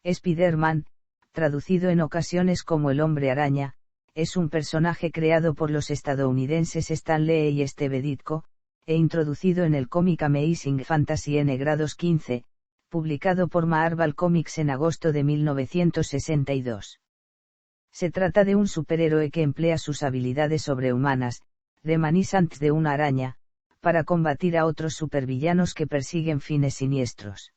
Spider-Man, traducido en ocasiones como el Hombre Araña, es un personaje creado por los estadounidenses Stan Lee y Steve Ditko, e introducido en el cómic Amazing Fantasy N°15, publicado por Marvel Comics en agosto de 1962. Se trata de un superhéroe que emplea sus habilidades sobrehumanas, reminiscentes de una araña, para combatir a otros supervillanos que persiguen fines siniestros.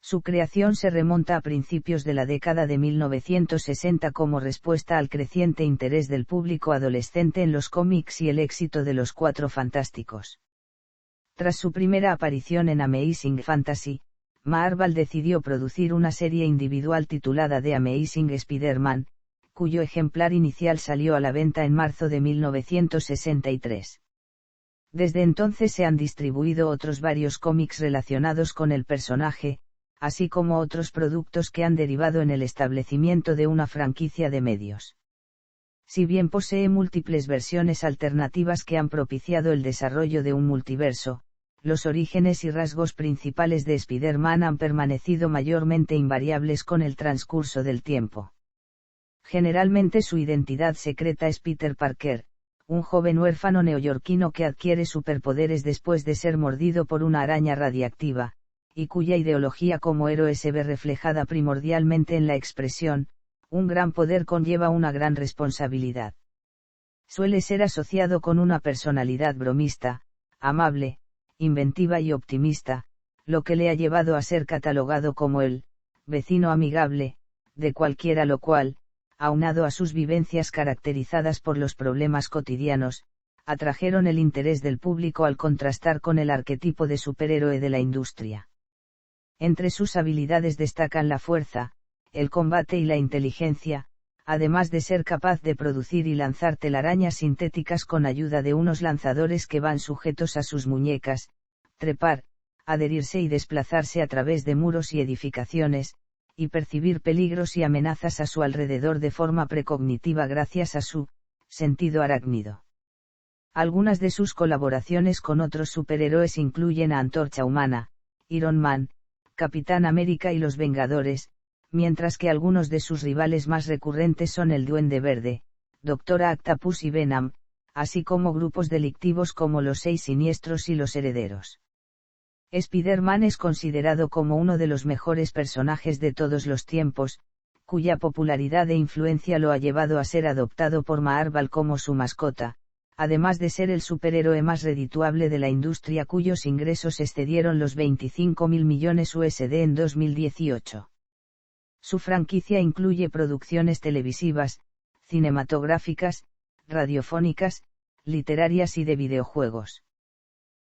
Su creación se remonta a principios de la década de 1960 como respuesta al creciente interés del público adolescente en los cómics y el éxito de los Cuatro Fantásticos. Tras su primera aparición en Amazing Fantasy, Marvel decidió producir una serie individual titulada The Amazing Spider-Man, cuyo ejemplar inicial salió a la venta en marzo de 1963. Desde entonces se han distribuido otros varios cómics relacionados con el personaje, así como otros productos que han derivado en el establecimiento de una franquicia de medios. Si bien posee múltiples versiones alternativas que han propiciado el desarrollo de un multiverso, los orígenes y rasgos principales de Spider-Man han permanecido mayormente invariables con el transcurso del tiempo. Generalmente su identidad secreta es Peter Parker, un joven huérfano neoyorquino que adquiere superpoderes después de ser mordido por una araña radiactiva, y cuya ideología como héroe se ve reflejada primordialmente en la expresión, un gran poder conlleva una gran responsabilidad. Suele ser asociado con una personalidad bromista, amable, inventiva y optimista, lo que le ha llevado a ser catalogado como el vecino amigable de cualquiera, lo cual, aunado a sus vivencias caracterizadas por los problemas cotidianos, atrajeron el interés del público al contrastar con el arquetipo de superhéroe de la industria. Entre sus habilidades destacan la fuerza, el combate y la inteligencia, además de ser capaz de producir y lanzar telarañas sintéticas con ayuda de unos lanzadores que van sujetos a sus muñecas, trepar, adherirse y desplazarse a través de muros y edificaciones, y percibir peligros y amenazas a su alrededor de forma precognitiva gracias a su sentido arácnido. Algunas de sus colaboraciones con otros superhéroes incluyen a Antorcha Humana, Iron Man, Capitán América y los Vengadores, mientras que algunos de sus rivales más recurrentes son el Duende Verde, Doctora Octopus y Venom, así como grupos delictivos como los Seis Siniestros y los Herederos. Spider-Man es considerado como uno de los mejores personajes de todos los tiempos, cuya popularidad e influencia lo ha llevado a ser adoptado por Marvel como su mascota, además de ser el superhéroe más redituable de la industria cuyos ingresos excedieron los 25.000 millones USD en 2018. Su franquicia incluye producciones televisivas, cinematográficas, radiofónicas, literarias y de videojuegos.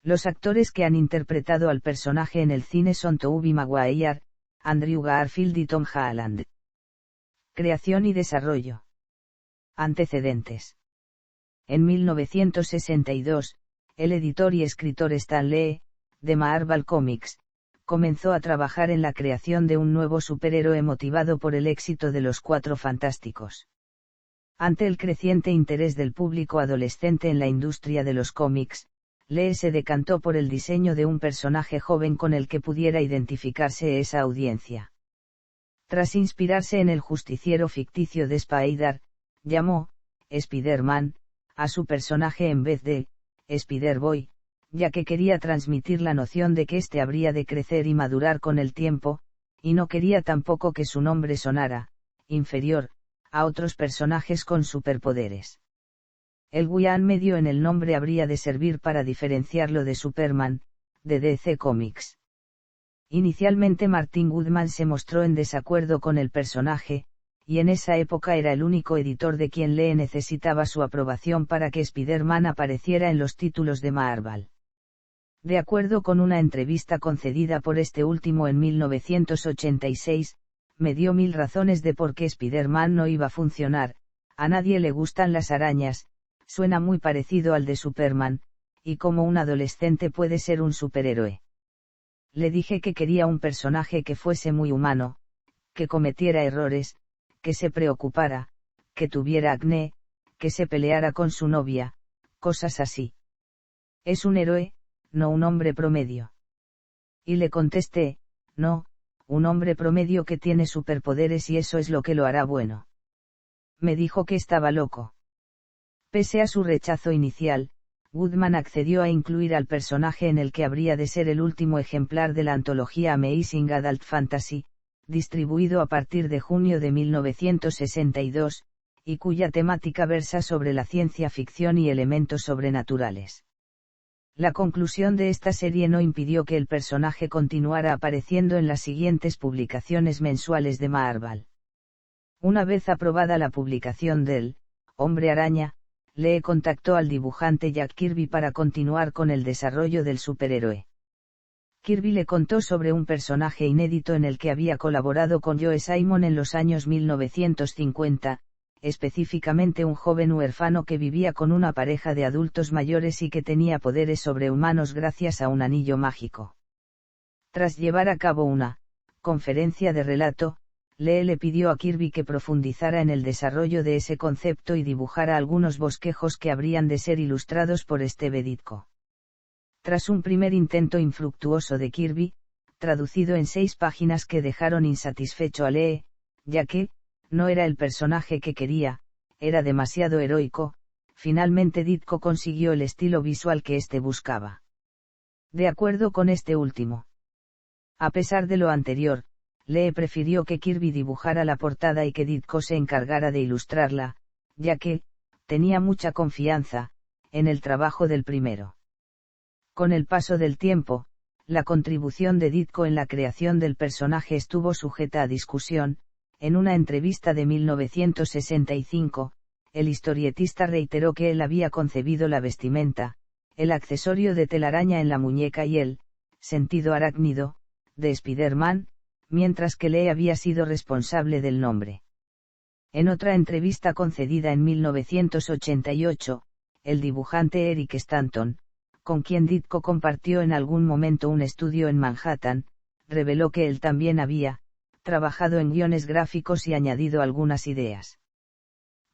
Los actores que han interpretado al personaje en el cine son Tobey Maguire, Andrew Garfield y Tom Holland. Creación y desarrollo. Antecedentes. En 1962, el editor y escritor Stan Lee, de Marvel Comics, comenzó a trabajar en la creación de un nuevo superhéroe motivado por el éxito de los Cuatro Fantásticos. Ante el creciente interés del público adolescente en la industria de los cómics, Lee se decantó por el diseño de un personaje joven con el que pudiera identificarse esa audiencia. Tras inspirarse en el justiciero ficticio de Spider, llamó Spider-Man a su personaje en vez de Spider-Boy, ya que quería transmitir la noción de que éste habría de crecer y madurar con el tiempo, y no quería tampoco que su nombre sonara inferior a otros personajes con superpoderes. El guión medio en el nombre habría de servir para diferenciarlo de Superman, de DC Comics. Inicialmente Martin Goodman se mostró en desacuerdo con el personaje, y en esa época era el único editor de quien Lee necesitaba su aprobación para que Spider-Man apareciera en los títulos de Marvel. De acuerdo con una entrevista concedida por este último en 1986, me dio 1000 razones de por qué Spider-Man no iba a funcionar. A nadie le gustan las arañas, suena muy parecido al de Superman, y como un adolescente puede ser un superhéroe. Le dije que quería un personaje que fuese muy humano, que cometiera errores, que se preocupara, que tuviera acné, que se peleara con su novia, cosas así. Es un héroe, no un hombre promedio. Y le contesté, no, un hombre promedio que tiene superpoderes y eso es lo que lo hará bueno. Me dijo que estaba loco. Pese a su rechazo inicial, Goodman accedió a incluir al personaje en el que habría de ser el último ejemplar de la antología Amazing Adult Fantasy, distribuido a partir de junio de 1962, y cuya temática versa sobre la ciencia ficción y elementos sobrenaturales. La conclusión de esta serie no impidió que el personaje continuara apareciendo en las siguientes publicaciones mensuales de Marvel. Una vez aprobada la publicación del Hombre Araña, Lee contactó al dibujante Jack Kirby para continuar con el desarrollo del superhéroe. Kirby le contó sobre un personaje inédito en el que había colaborado con Joe Simon en los años 1950, específicamente un joven huérfano que vivía con una pareja de adultos mayores y que tenía poderes sobrehumanos gracias a un anillo mágico. Tras llevar a cabo una conferencia de relato, Lee le pidió a Kirby que profundizara en el desarrollo de ese concepto y dibujara algunos bosquejos que habrían de ser ilustrados por Steve Ditko. Tras un primer intento infructuoso de Kirby, traducido en 6 páginas que dejaron insatisfecho a Lee, ya que, no era el personaje que quería, era demasiado heroico, finalmente Ditko consiguió el estilo visual que éste buscaba. De acuerdo con este último. A pesar de lo anterior, Lee prefirió que Kirby dibujara la portada y que Ditko se encargara de ilustrarla, ya que, tenía mucha confianza, en el trabajo del primero. Con el paso del tiempo, la contribución de Ditko en la creación del personaje estuvo sujeta a discusión. En una entrevista de 1965, el historietista reiteró que él había concebido la vestimenta, el accesorio de telaraña en la muñeca y el sentido arácnido de Spider-Man, mientras que Lee había sido responsable del nombre. En otra entrevista concedida en 1988, el dibujante Eric Stanton, con quien Ditko compartió en algún momento un estudio en Manhattan, reveló que él también había trabajado en guiones gráficos y añadido algunas ideas.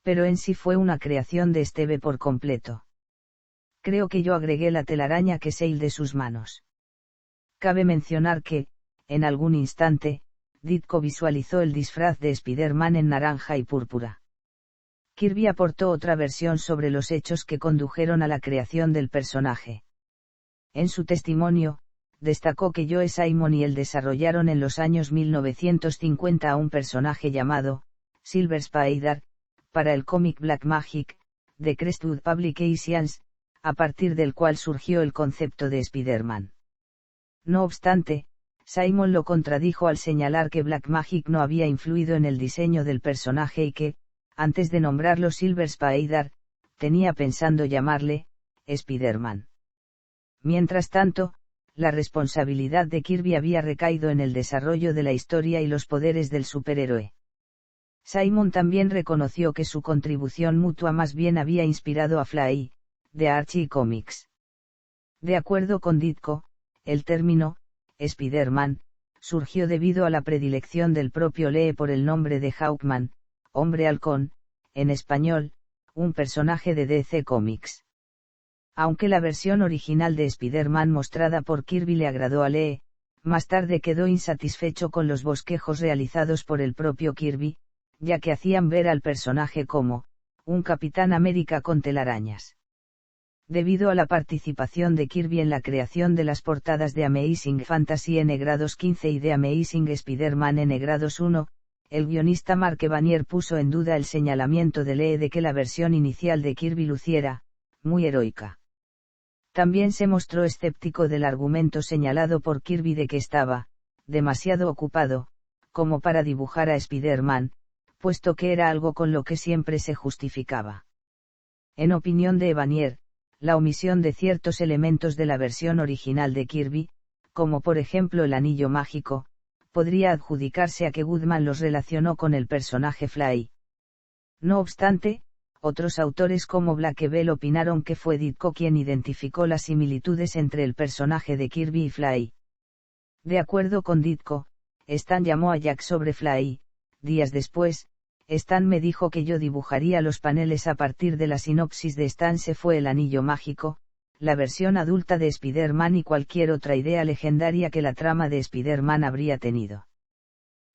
Pero en sí fue una creación de Steve por completo. Creo que yo agregué la telaraña que sale de sus manos. Cabe mencionar que, en algún instante, Ditko visualizó el disfraz de Spider-Man en naranja y púrpura. Kirby aportó otra versión sobre los hechos que condujeron a la creación del personaje. En su testimonio, destacó que Joe Simon y él desarrollaron en los años 1950 a un personaje llamado Silver Spider, para el cómic Black Magic, de Crestwood Publications, a partir del cual surgió el concepto de Spider-Man. No obstante, Simon lo contradijo al señalar que Black Magic no había influido en el diseño del personaje y que, antes de nombrarlo Silver Spider, tenía pensando llamarle Spider-Man. Mientras tanto, la responsabilidad de Kirby había recaído en el desarrollo de la historia y los poderes del superhéroe. Simon también reconoció que su contribución mutua más bien había inspirado a Fly, de Archie Comics. De acuerdo con Ditko, el término Spider-Man surgió debido a la predilección del propio Lee por el nombre de Hawkman, Hombre Halcón, en español, un personaje de DC Comics. Aunque la versión original de Spider-Man mostrada por Kirby le agradó a Lee, más tarde quedó insatisfecho con los bosquejos realizados por el propio Kirby, ya que hacían ver al personaje como un Capitán América con telarañas. Debido a la participación de Kirby en la creación de las portadas de Amazing Fantasy N-Grados 15 y de Amazing Spider-Man N-Grados 1, el guionista Mark Evanier puso en duda el señalamiento de Lee de que la versión inicial de Kirby luciera muy heroica. También se mostró escéptico del argumento señalado por Kirby de que estaba demasiado ocupado como para dibujar a Spider-Man, puesto que era algo con lo que siempre se justificaba. En opinión de Evanier, la omisión de ciertos elementos de la versión original de Kirby, como por ejemplo el anillo mágico, podría adjudicarse a que Goodman los relacionó con el personaje Fly. No obstante, otros autores como Blackwell opinaron que fue Ditko quien identificó las similitudes entre el personaje de Kirby y Fly. De acuerdo con Ditko, Stan llamó a Jack sobre Fly. Días después, Stan me dijo que yo dibujaría los paneles a partir de la sinopsis de Stan se fue el anillo mágico, la versión adulta de Spider-Man y cualquier otra idea legendaria que la trama de Spider-Man habría tenido.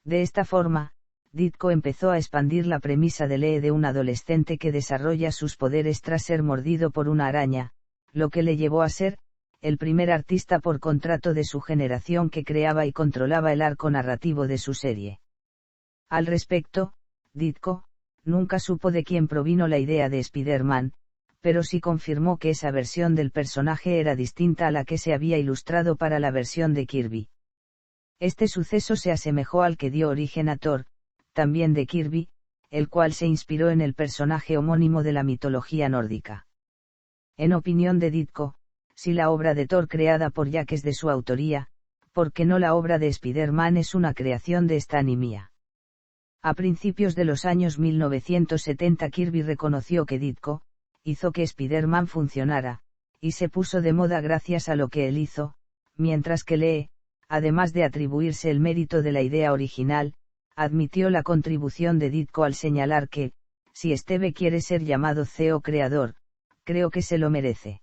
De esta forma, Ditko empezó a expandir la premisa de Lee de un adolescente que desarrolla sus poderes tras ser mordido por una araña, lo que le llevó a ser el primer artista por contrato de su generación que creaba y controlaba el arco narrativo de su serie. Al respecto, Ditko nunca supo de quién provino la idea de Spider-Man, pero sí confirmó que esa versión del personaje era distinta a la que se había ilustrado para la versión de Kirby. Este suceso se asemejó al que dio origen a Thor, también de Kirby, el cual se inspiró en el personaje homónimo de la mitología nórdica. En opinión de Ditko, si la obra de Thor creada por Jack es de su autoría, ¿por qué no la obra de Spider-Man es una creación de Stan y Mia? A principios de los años 1970 Kirby reconoció que Ditko hizo que Spider-Man funcionara, y se puso de moda gracias a lo que él hizo, mientras que Lee, además de atribuirse el mérito de la idea original, admitió la contribución de Ditko al señalar que, si Steve quiere ser llamado CEO creador, creo que se lo merece.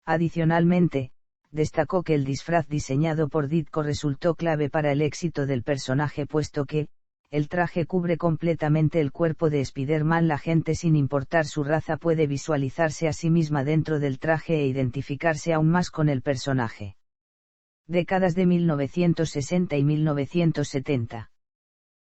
Adicionalmente, destacó que el disfraz diseñado por Ditko resultó clave para el éxito del personaje puesto que, el traje cubre completamente el cuerpo de Spider-Man. La gente sin importar su raza puede visualizarse a sí misma dentro del traje e identificarse aún más con el personaje. Décadas de 1960 y 1970.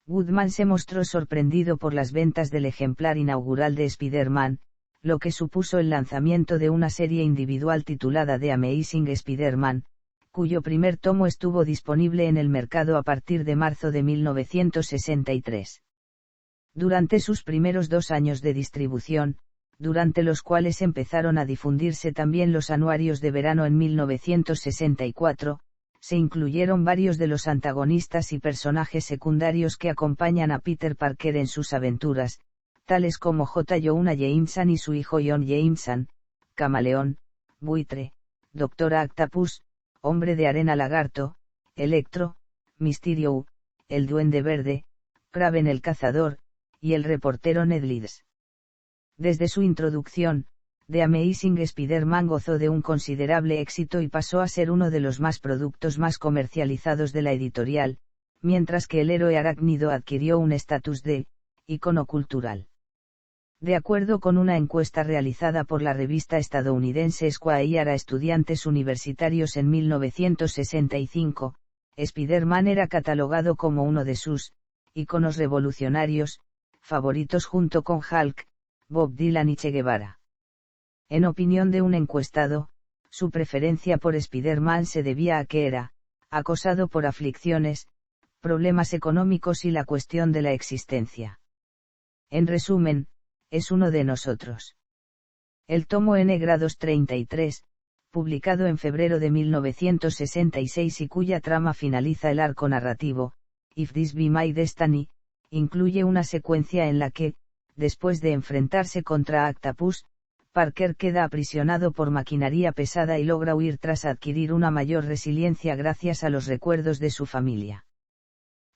Goodman se mostró sorprendido por las ventas del ejemplar inaugural de Spider-Man, lo que supuso el lanzamiento de una serie individual titulada The Amazing Spider-Man, cuyo primer tomo estuvo disponible en el mercado a partir de marzo de 1963. Durante sus primeros 2 años de distribución, durante los cuales empezaron a difundirse también los anuarios de verano en 1964, se incluyeron varios de los antagonistas y personajes secundarios que acompañan a Peter Parker en sus aventuras, tales como J. Jonah Jameson y su hijo John Jameson, Camaleón, Buitre, Dr. Octopus, Hombre de Arena Lagarto, Electro, Mysterio, el Duende Verde, Kraven el Cazador, y el reportero Ned Leeds. Desde su introducción, The Amazing Spider-Man gozó de un considerable éxito y pasó a ser uno de los productos más comercializados de la editorial, mientras que el héroe arácnido adquirió un estatus de ícono cultural. De acuerdo con una encuesta realizada por la revista estadounidense Esquire a estudiantes universitarios en 1965, Spider-Man era catalogado como uno de sus íconos revolucionarios favoritos junto con Hulk, Bob Dylan y Che Guevara. En opinión de un encuestado, su preferencia por Spider-Man se debía a que era acosado por aflicciones, problemas económicos y la cuestión de la existencia. En resumen, es uno de nosotros. El tomo N grados 33, publicado en febrero de 1966 y cuya trama finaliza el arco narrativo, If This Be My Destiny, incluye una secuencia en la que, después de enfrentarse contra Octopus, Parker queda aprisionado por maquinaria pesada y logra huir tras adquirir una mayor resiliencia gracias a los recuerdos de su familia.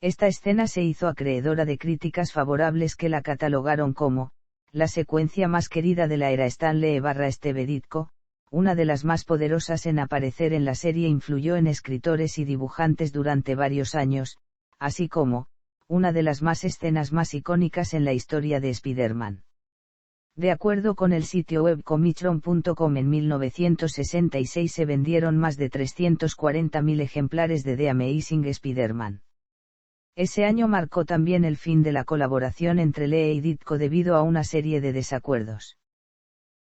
Esta escena se hizo acreedora de críticas favorables que la catalogaron como la secuencia más querida de la era Stan Lee/Steve Ditko, una de las más poderosas en aparecer en la serie. Influyó en escritores y dibujantes durante varios años, así como una de las escenas más icónicas en la historia de Spider-Man. De acuerdo con el sitio web Comichron.com, en 1966 se vendieron más de 340.000 ejemplares de The Amazing Spider-Man. Ese año marcó también el fin de la colaboración entre Lee y Ditko debido a una serie de desacuerdos.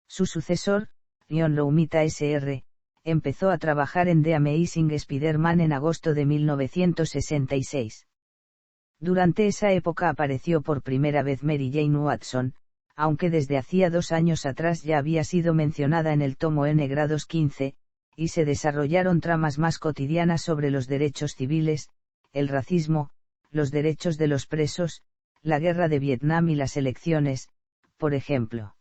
Su sucesor, John Romita Sr., empezó a trabajar en The Amazing Spider-Man en agosto de 1966. Durante esa época apareció por primera vez Mary Jane Watson, aunque desde hacía 2 años atrás ya había sido mencionada en el tomo N grados 15, y se desarrollaron tramas más cotidianas sobre los derechos civiles, el racismo, los derechos de los presos, la guerra de Vietnam y las elecciones, por ejemplo.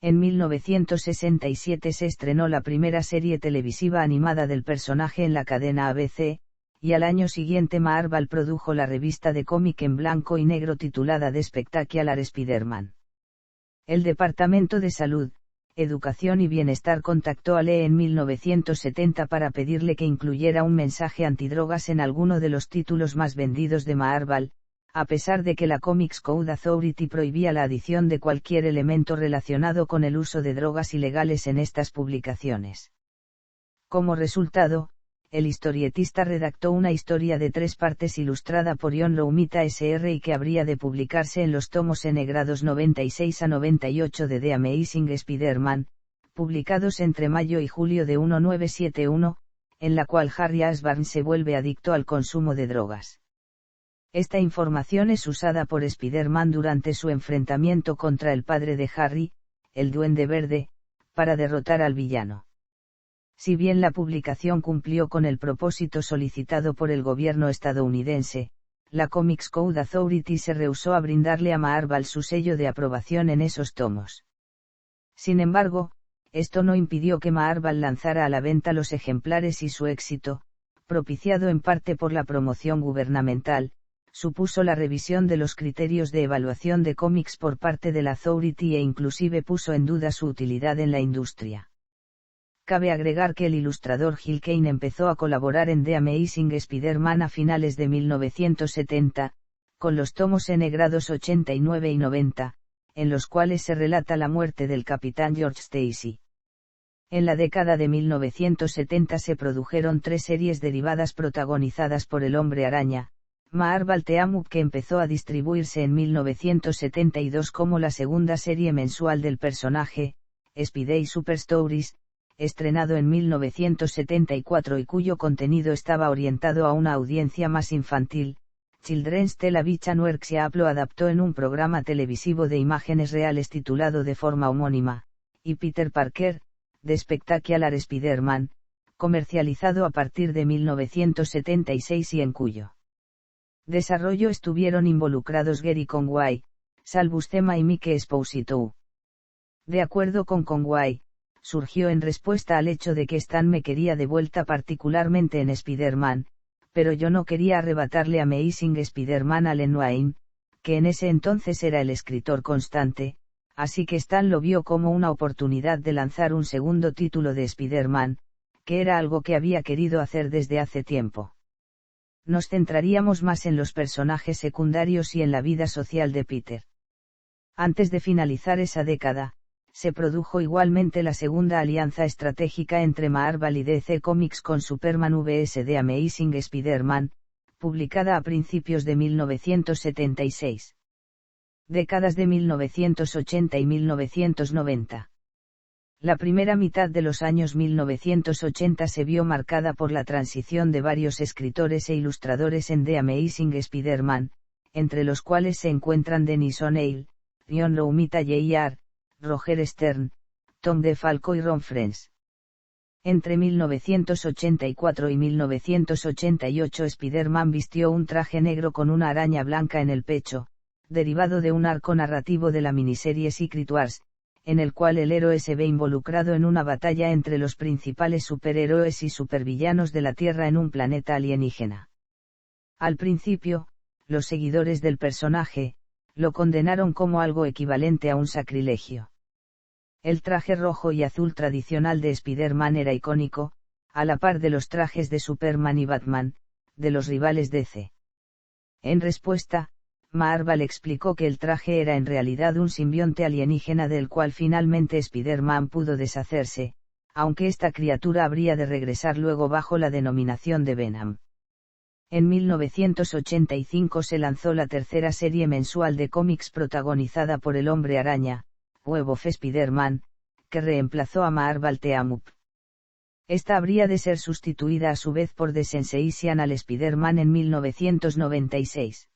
En 1967 se estrenó la primera serie televisiva animada del personaje en la cadena ABC, y al año siguiente Marvel produjo la revista de cómic en blanco y negro titulada The Spectacular Spider-Man. El Departamento de Salud, Educación y Bienestar contactó a Lee en 1970 para pedirle que incluyera un mensaje antidrogas en alguno de los títulos más vendidos de Marvel, a pesar de que la Comics Code Authority prohibía la adición de cualquier elemento relacionado con el uso de drogas ilegales en estas publicaciones. Como resultado, el historietista redactó una historia de 3 partes ilustrada por John Romita Sr. y que habría de publicarse en los tomos N grados 96 a 98 de The Amazing Spider-Man, publicados entre mayo y julio de 1971, en la cual Harry Osborn se vuelve adicto al consumo de drogas. Esta información es usada por Spider-Man durante su enfrentamiento contra el padre de Harry, el Duende Verde, para derrotar al villano. Si bien la publicación cumplió con el propósito solicitado por el gobierno estadounidense, la Comics Code Authority se rehusó a brindarle a Marvel su sello de aprobación en esos tomos. Sin embargo, esto no impidió que Marvel lanzara a la venta los ejemplares y su éxito, propiciado en parte por la promoción gubernamental, supuso la revisión de los criterios de evaluación de cómics por parte de la Authority e inclusive puso en duda su utilidad en la industria. Cabe agregar que el ilustrador Gil Kane empezó a colaborar en The Amazing Spider-Man a finales de 1970, con los tomos N grados 89 y 90, en los cuales se relata la muerte del Capitán George Stacy. En la década de 1970 se produjeron 3 series derivadas protagonizadas por el Hombre Araña, Marvel Team-Up, que empezó a distribuirse en 1972 como la segunda serie mensual del personaje, Spidey Super Stories, estrenado en 1974 y cuyo contenido estaba orientado a una audiencia más infantil. Children's Television Works lo adaptó en un programa televisivo de imágenes reales titulado de forma homónima, y Peter Parker, The Spectacular Spider-Man, comercializado a partir de 1976 y en cuyo desarrollo estuvieron involucrados Gary Conway, Sal Buscema y Mike Esposito. De acuerdo con Conway, surgió en respuesta al hecho de que Stan me quería de vuelta particularmente en Spider-Man, pero yo no quería arrebatarle a Amazing Spider-Man a Len Wein, que en ese entonces era el escritor constante, así que Stan lo vio como una oportunidad de lanzar un segundo título de Spider-Man, que era algo que había querido hacer desde hace tiempo. Nos centraríamos más en los personajes secundarios y en la vida social de Peter. Antes de finalizar esa década, se produjo igualmente la segunda alianza estratégica entre Marvel y DC Comics con Superman vs. The Amazing Spider-Man, publicada a principios de 1976. Décadas de 1980 y 1990. La primera mitad de los años 1980 se vio marcada por la transición de varios escritores e ilustradores en The Amazing Spider-Man, entre los cuales se encuentran Dennis O'Neil, John Romita Jr., Roger Stern, Tom DeFalco y Ron Frenz. Entre 1984 y 1988 Spider-Man vistió un traje negro con una araña blanca en el pecho, derivado de un arco narrativo de la miniserie Secret Wars, en el cual el héroe se ve involucrado en una batalla entre los principales superhéroes y supervillanos de la Tierra en un planeta alienígena. Al principio, los seguidores del personaje lo condenaron como algo equivalente a un sacrilegio. El traje rojo y azul tradicional de Spider-Man era icónico, a la par de los trajes de Superman y Batman, de los rivales DC. En respuesta, Marvel explicó que el traje era en realidad un simbionte alienígena del cual finalmente Spider-Man pudo deshacerse, aunque esta criatura habría de regresar luego bajo la denominación de Venom. En 1985 se lanzó la tercera serie mensual de cómics protagonizada por el Hombre Araña, Web of Spider-Man, que reemplazó a Marvel Team-Up. Esta habría de ser sustituida a su vez por The Sensational Spider-Man en 1996.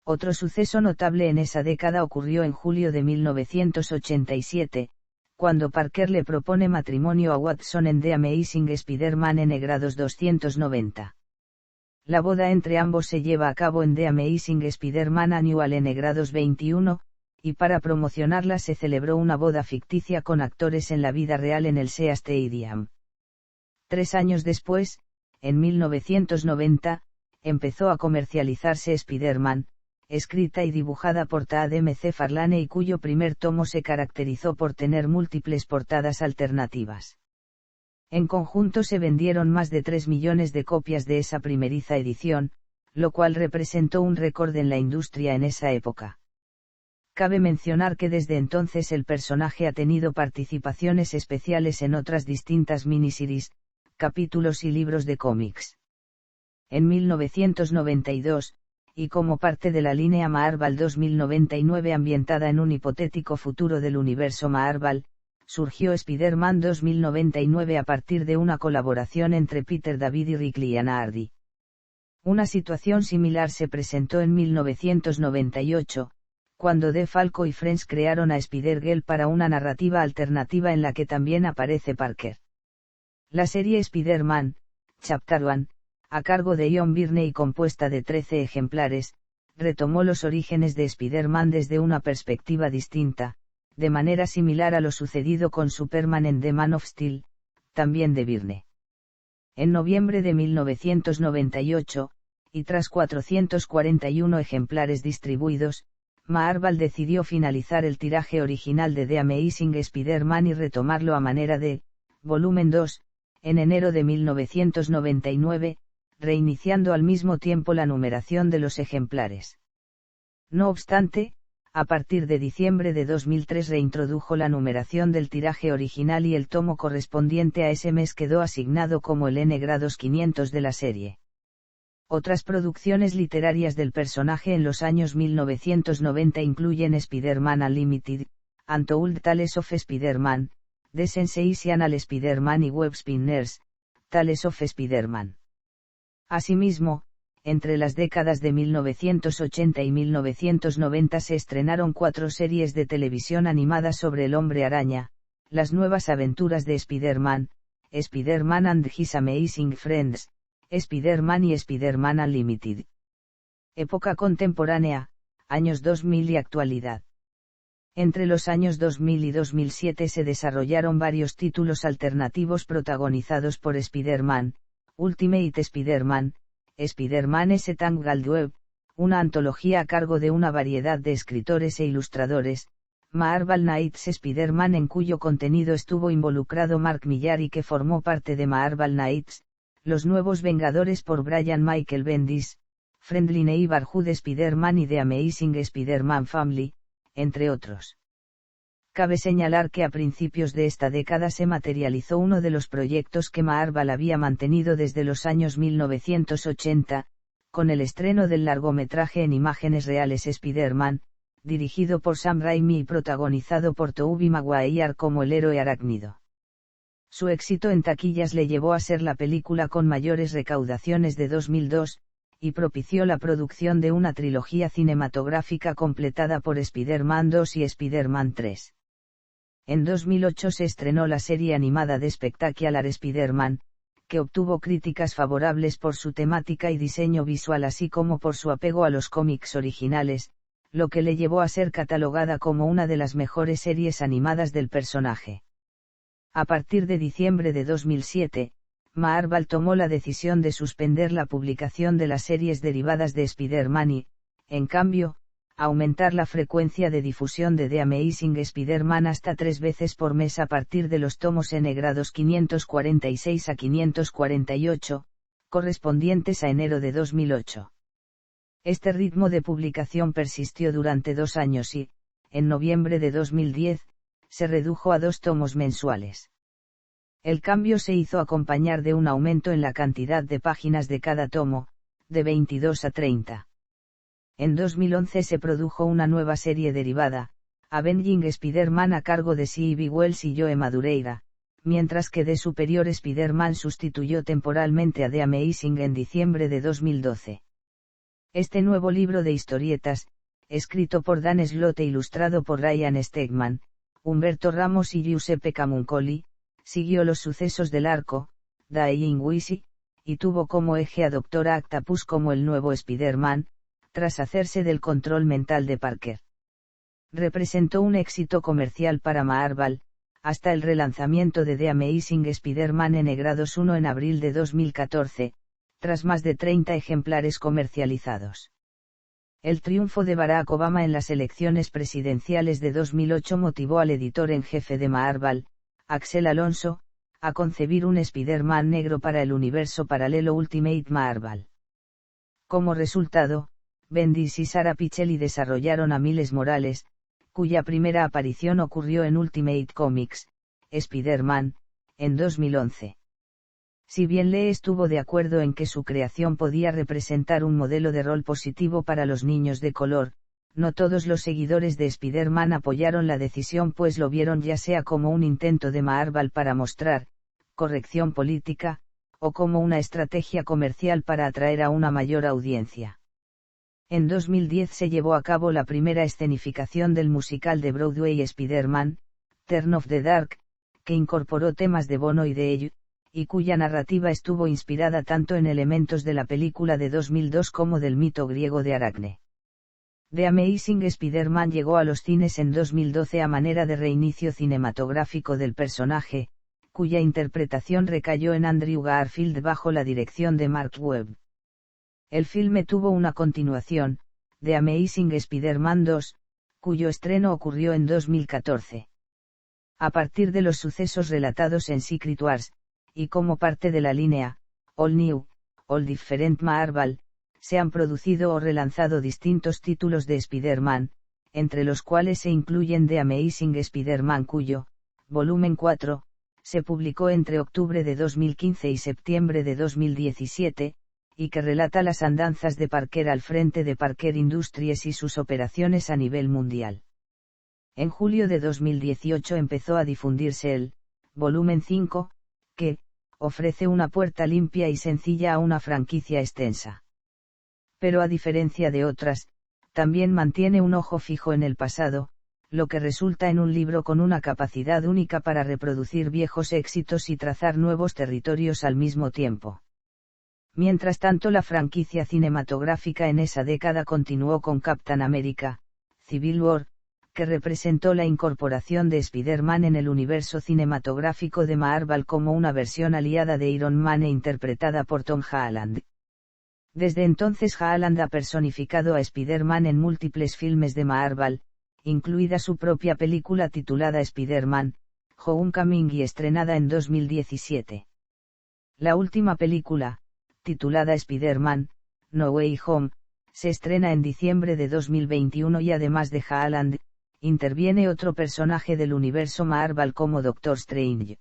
Otro suceso notable en esa década ocurrió en julio de 1987, cuando Parker le propone matrimonio a Watson en The Amazing Spider-Man N grados 290. La boda entre ambos se lleva a cabo en The Amazing Spider-Man Annual N grados 21, y para promocionarla se celebró una boda ficticia con actores en la vida real en el SEA Stadium. 3 años después, en 1990, empezó a comercializarse Spider-Man, escrita y dibujada por Todd McFarlane y cuyo primer tomo se caracterizó por tener múltiples portadas alternativas. En conjunto se vendieron más de 3 millones de copias de esa primeriza edición, lo cual representó un récord en la industria en esa época. Cabe mencionar que desde entonces el personaje ha tenido participaciones especiales en otras distintas miniseries, capítulos y libros de cómics. En 1992, y como parte de la línea Marvel 2099 ambientada en un hipotético futuro del universo Marvel, surgió Spider-Man 2099 a partir de una colaboración entre Peter David y Rick Leonardi. Una situación similar se presentó en 1998, cuando DeFalco y Friends crearon a Spider-Girl para una narrativa alternativa en la que también aparece Parker. La serie Spider-Man, Chapter One, a cargo de John Byrne y compuesta de 13 ejemplares, retomó los orígenes de Spider-Man desde una perspectiva distinta, de manera similar a lo sucedido con Superman en The Man of Steel, también de Byrne. En noviembre de 1998, y tras 441 ejemplares distribuidos, Marvel decidió finalizar el tiraje original de The Amazing Spider-Man y retomarlo a manera de volumen 2, en enero de 1999, reiniciando al mismo tiempo la numeración de los ejemplares. No obstante, a partir de diciembre de 2003 reintrodujo la numeración del tiraje original y el tomo correspondiente a ese mes quedó asignado como el N-Grados 500 de la serie. Otras producciones literarias del personaje en los años 1990 incluyen Spider-Man Unlimited, Untold Tales of Spider-Man, The Sensational Spider-Man y Web Spinners, Tales of Spider-Man. Asimismo, entre las décadas de 1980 y 1990 se estrenaron 4 series de televisión animadas sobre el Hombre Araña, Las Nuevas Aventuras de Spider-Man, Spider-Man and His Amazing Friends, Spider-Man y Spider-Man Unlimited. Época contemporánea, años 2000 y actualidad. Entre los años 2000 y 2007 se desarrollaron varios títulos alternativos protagonizados por Spider-Man, Ultimate Spider-Man, Spider-Man S. Tangled Web, una antología a cargo de una variedad de escritores e ilustradores, Marvel Knights Spider-Man en cuyo contenido estuvo involucrado Mark Millar y que formó parte de Marvel Knights, Los Nuevos Vengadores por Brian Michael Bendis, Friendly Neighborhood Spider-Man y The Amazing Spider-Man Family, entre otros. Cabe señalar que a principios de esta década se materializó uno de los proyectos que Marvel había mantenido desde los años 1980, con el estreno del largometraje en imágenes reales Spider-Man, dirigido por Sam Raimi y protagonizado por Tobey Maguire como el héroe arácnido. Su éxito en taquillas le llevó a ser la película con mayores recaudaciones de 2002, y propició la producción de una trilogía cinematográfica completada por Spider-Man 2 y Spider-Man 3. En 2008 se estrenó la serie animada de Spectacular Spider-Man, que obtuvo críticas favorables por su temática y diseño visual así como por su apego a los cómics originales, lo que le llevó a ser catalogada como una de las mejores series animadas del personaje. A partir de diciembre de 2007, Marvel tomó la decisión de suspender la publicación de las series derivadas de Spider-Man y, en cambio, aumentar la frecuencia de difusión de The Amazing Spider-Man hasta 3 veces por mes a partir de los tomos N-Grados 546 a 548, correspondientes a enero de 2008. Este ritmo de publicación persistió durante 2 años y, en noviembre de 2010, se redujo a 2 tomos mensuales. El cambio se hizo acompañar de un aumento en la cantidad de páginas de cada tomo, de 22 a 30. En 2011 se produjo una nueva serie derivada, Avenging Spider-Man a cargo de C.B. Wells y Joe Madureira, mientras que The Superior Spider-Man sustituyó temporalmente a The Amazing en diciembre de 2012. Este nuevo libro de historietas, escrito por Dan Slott e ilustrado por Ryan Stegman, Humberto Ramos y Giuseppe Camuncoli, siguió los sucesos del arco, Dying Wisi, y tuvo como eje a Dr. Octopus como el nuevo Spider-Man, tras hacerse del control mental de Parker. Representó un éxito comercial para Marvel, hasta el relanzamiento de The Amazing Spider-Man N-Grados 1 en abril de 2014, tras más de 30 ejemplares comercializados. El triunfo de Barack Obama en las elecciones presidenciales de 2008 motivó al editor en jefe de Marvel, Axel Alonso, a concebir un Spider-Man negro para el universo paralelo Ultimate Marvel. Como resultado, Bendis y Sara Pichelli desarrollaron a Miles Morales, cuya primera aparición ocurrió en Ultimate Comics, Spider-Man, en 2011. Si bien Lee estuvo de acuerdo en que su creación podía representar un modelo de rol positivo para los niños de color, no todos los seguidores de Spider-Man apoyaron la decisión, pues lo vieron ya sea como un intento de Marvel para mostrar corrección política, o como una estrategia comercial para atraer a una mayor audiencia. En 2010 se llevó a cabo la primera escenificación del musical de Broadway Spider-Man, Turn of the Dark, que incorporó temas de Bono y de Edge, y cuya narrativa estuvo inspirada tanto en elementos de la película de 2002 como del mito griego de Aracne. The Amazing Spider-Man llegó a los cines en 2012 a manera de reinicio cinematográfico del personaje, cuya interpretación recayó en Andrew Garfield bajo la dirección de Mark Webb. El filme tuvo una continuación, The Amazing Spider-Man 2, cuyo estreno ocurrió en 2014. A partir de los sucesos relatados en Secret Wars, y como parte de la línea, All New, All Different Marvel, se han producido o relanzado distintos títulos de Spider-Man, entre los cuales se incluyen The Amazing Spider-Man cuyo, volumen 4, se publicó entre octubre de 2015 y septiembre de 2017, y que relata las andanzas de Parker al frente de Parker Industries y sus operaciones a nivel mundial. En julio de 2018 empezó a difundirse el, volumen 5, que ofrece una puerta limpia y sencilla a una franquicia extensa. Pero a diferencia de otras, también mantiene un ojo fijo en el pasado, lo que resulta en un libro con una capacidad única para reproducir viejos éxitos y trazar nuevos territorios al mismo tiempo. Mientras tanto, la franquicia cinematográfica en esa década continuó con Captain America, Civil War, que representó la incorporación de Spider-Man en el universo cinematográfico de Marvel como una versión aliada de Iron Man e interpretada por Tom Holland. Desde entonces Holland ha personificado a Spider-Man en múltiples filmes de Marvel, incluida su propia película titulada Spider-Man, Homecoming y estrenada en 2017. La última película, titulada Spider-Man, No Way Home, se estrena en diciembre de 2021 y además de Holland, interviene otro personaje del universo Marvel como Doctor Strange.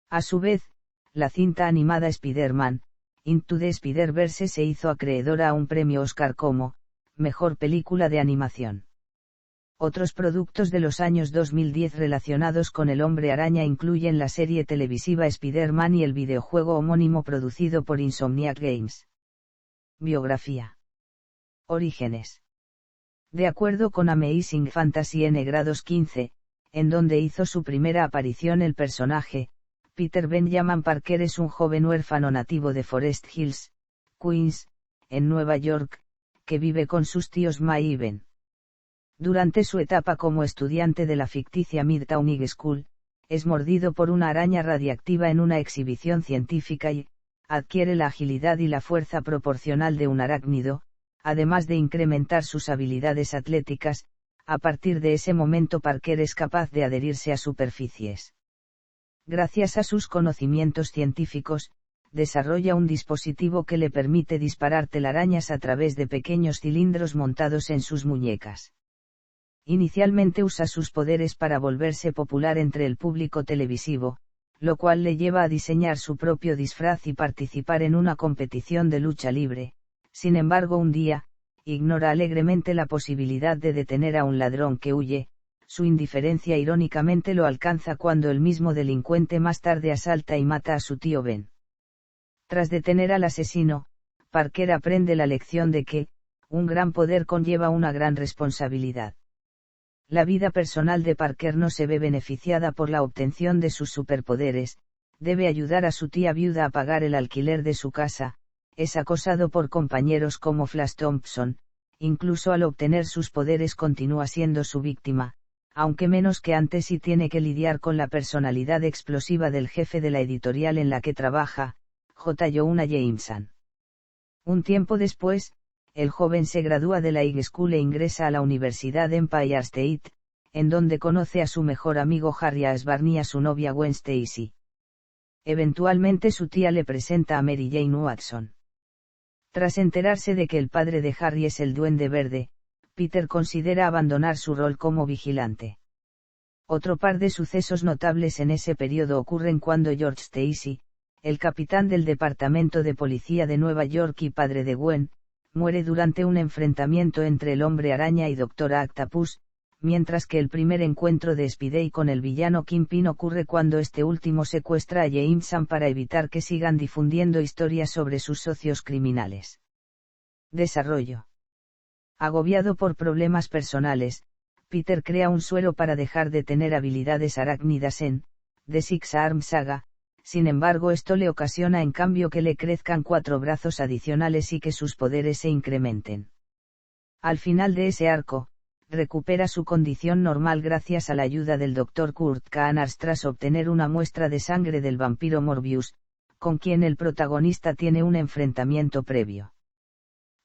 A su vez, la cinta animada Spider-Man, Into the Spider-Verse se hizo acreedora a un premio Oscar como Mejor Película de Animación. Otros productos de los años 2010 relacionados con el Hombre Araña incluyen la serie televisiva Spider-Man y el videojuego homónimo producido por Insomniac Games. Biografía. Orígenes. De acuerdo con Amazing Fantasy N°15, en donde hizo su primera aparición el personaje, Peter Benjamin Parker es un joven huérfano nativo de Forest Hills, Queens, en Nueva York, que vive con sus tíos May y Ben. Durante su etapa como estudiante de la ficticia Midtown High School, es mordido por una araña radiactiva en una exhibición científica y adquiere la agilidad y la fuerza proporcional de un arácnido, además de incrementar sus habilidades atléticas. A partir de ese momento Parker es capaz de adherirse a superficies. Gracias a sus conocimientos científicos, desarrolla un dispositivo que le permite disparar telarañas a través de pequeños cilindros montados en sus muñecas. Inicialmente usa sus poderes para volverse popular entre el público televisivo, lo cual le lleva a diseñar su propio disfraz y participar en una competición de lucha libre. Sin embargo, un día, ignora alegremente la posibilidad de detener a un ladrón que huye. Su indiferencia irónicamente lo alcanza cuando el mismo delincuente más tarde asalta y mata a su tío Ben. Tras detener al asesino, Parker aprende la lección de que, un gran poder conlleva una gran responsabilidad. La vida personal de Parker no se ve beneficiada por la obtención de sus superpoderes, debe ayudar a su tía viuda a pagar el alquiler de su casa, es acosado por compañeros como Flash Thompson, incluso al obtener sus poderes continúa siendo su víctima, aunque menos que antes, y tiene que lidiar con la personalidad explosiva del jefe de la editorial en la que trabaja, J. Jonah Jameson. Un tiempo después, el joven se gradúa de la High School e ingresa a la Universidad Empire State, en donde conoce a su mejor amigo Harry Ashburn y a su novia Gwen Stacy. Eventualmente su tía le presenta a Mary Jane Watson. Tras enterarse de que el padre de Harry es el Duende Verde, Peter considera abandonar su rol como vigilante. Otro par de sucesos notables en ese periodo ocurren cuando George Stacy, el capitán del Departamento de Policía de Nueva York y padre de Gwen, muere durante un enfrentamiento entre el Hombre Araña y Dr. Octopus, mientras que el primer encuentro de Spidey con el villano Kingpin ocurre cuando este último secuestra a Jameson para evitar que sigan difundiendo historias sobre sus socios criminales. Desarrollo. Agobiado por problemas personales, Peter crea un suero para dejar de tener habilidades arácnidas en The Six Arm Saga. Sin embargo, esto le ocasiona en cambio que le crezcan 4 brazos adicionales y que sus poderes se incrementen. Al final de ese arco, recupera su condición normal gracias a la ayuda del Dr. Kurt Connors tras obtener una muestra de sangre del vampiro Morbius, con quien el protagonista tiene un enfrentamiento previo.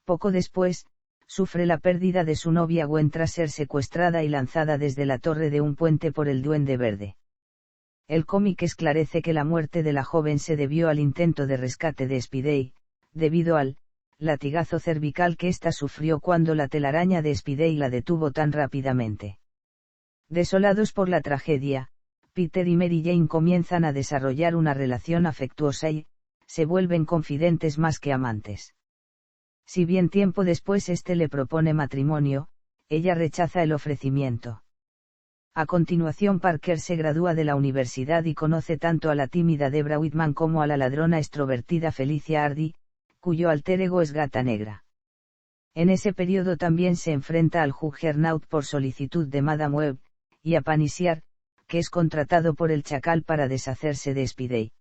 Poco después, sufre la pérdida de su novia Gwen tras ser secuestrada y lanzada desde la torre de un puente por el Duende Verde. El cómic esclarece que la muerte de la joven se debió al intento de rescate de Spidey, debido al latigazo cervical que ésta sufrió cuando la telaraña de Spidey la detuvo tan rápidamente. Desolados por la tragedia, Peter y Mary Jane comienzan a desarrollar una relación afectuosa y se vuelven confidentes más que amantes. Si bien tiempo después este le propone matrimonio, ella rechaza el ofrecimiento. A continuación Parker se gradúa de la universidad y conoce tanto a la tímida Debra Whitman como a la ladrona extrovertida Felicia Hardy, cuyo alter ego es Gata Negra. En ese periodo también se enfrenta al Juggernaut por solicitud de Madame Web, y a Panisiar, que es contratado por el Chacal para deshacerse de Spidey.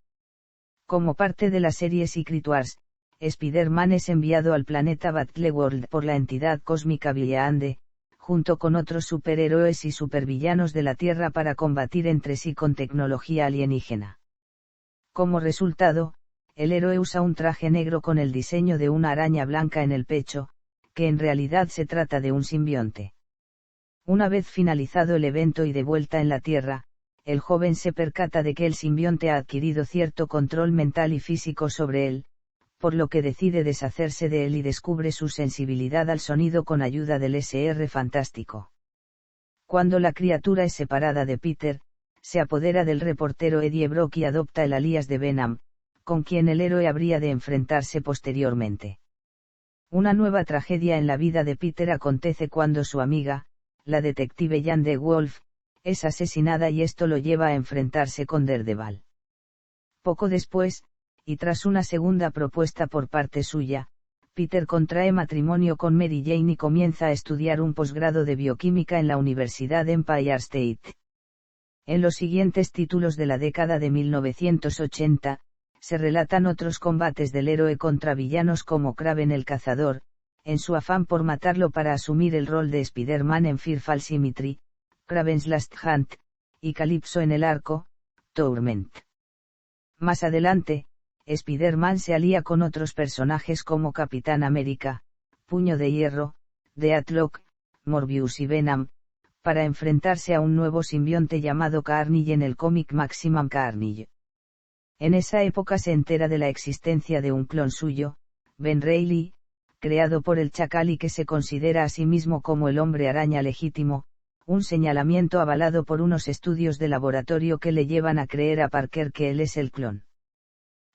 Como parte de la serie Secret Wars, Spider-Man es enviado al planeta Battleworld por la entidad cósmica Beyond, junto con otros superhéroes y supervillanos de la Tierra para combatir entre sí con tecnología alienígena. Como resultado, el héroe usa un traje negro con el diseño de una araña blanca en el pecho, que en realidad se trata de un simbionte. Una vez finalizado el evento y de vuelta en la Tierra, el joven se percata de que el simbionte ha adquirido cierto control mental y físico sobre él, por lo que decide deshacerse de él y descubre su sensibilidad al sonido con ayuda del SR Fantástico. Cuando la criatura es separada de Peter, se apodera del reportero Eddie Brock y adopta el alias de Venom, con quien el héroe habría de enfrentarse posteriormente. Una nueva tragedia en la vida de Peter acontece cuando su amiga, la detective Jan de Wolf, es asesinada y esto lo lleva a enfrentarse con Daredevil. Poco después, y tras una segunda propuesta por parte suya, Peter contrae matrimonio con Mary Jane y comienza a estudiar un posgrado de bioquímica en la Universidad Empire State. En los siguientes títulos de la década de 1980, se relatan otros combates del héroe contra villanos como Kraven el Cazador, en su afán por matarlo para asumir el rol de Spider-Man en Fearful Symmetry, Kraven's Last Hunt, y Calypso en el arco, Torment. Más adelante, Spider-Man se alía con otros personajes como Capitán América, Puño de Hierro, Deathlock, Morbius y Venom, para enfrentarse a un nuevo simbionte llamado Carnage en el cómic Maximum Carnage. En esa época se entera de la existencia de un clon suyo, Ben Reilly, creado por el Chacal y que se considera a sí mismo como el Hombre Araña legítimo, un señalamiento avalado por unos estudios de laboratorio que le llevan a creer a Parker que él es el clon.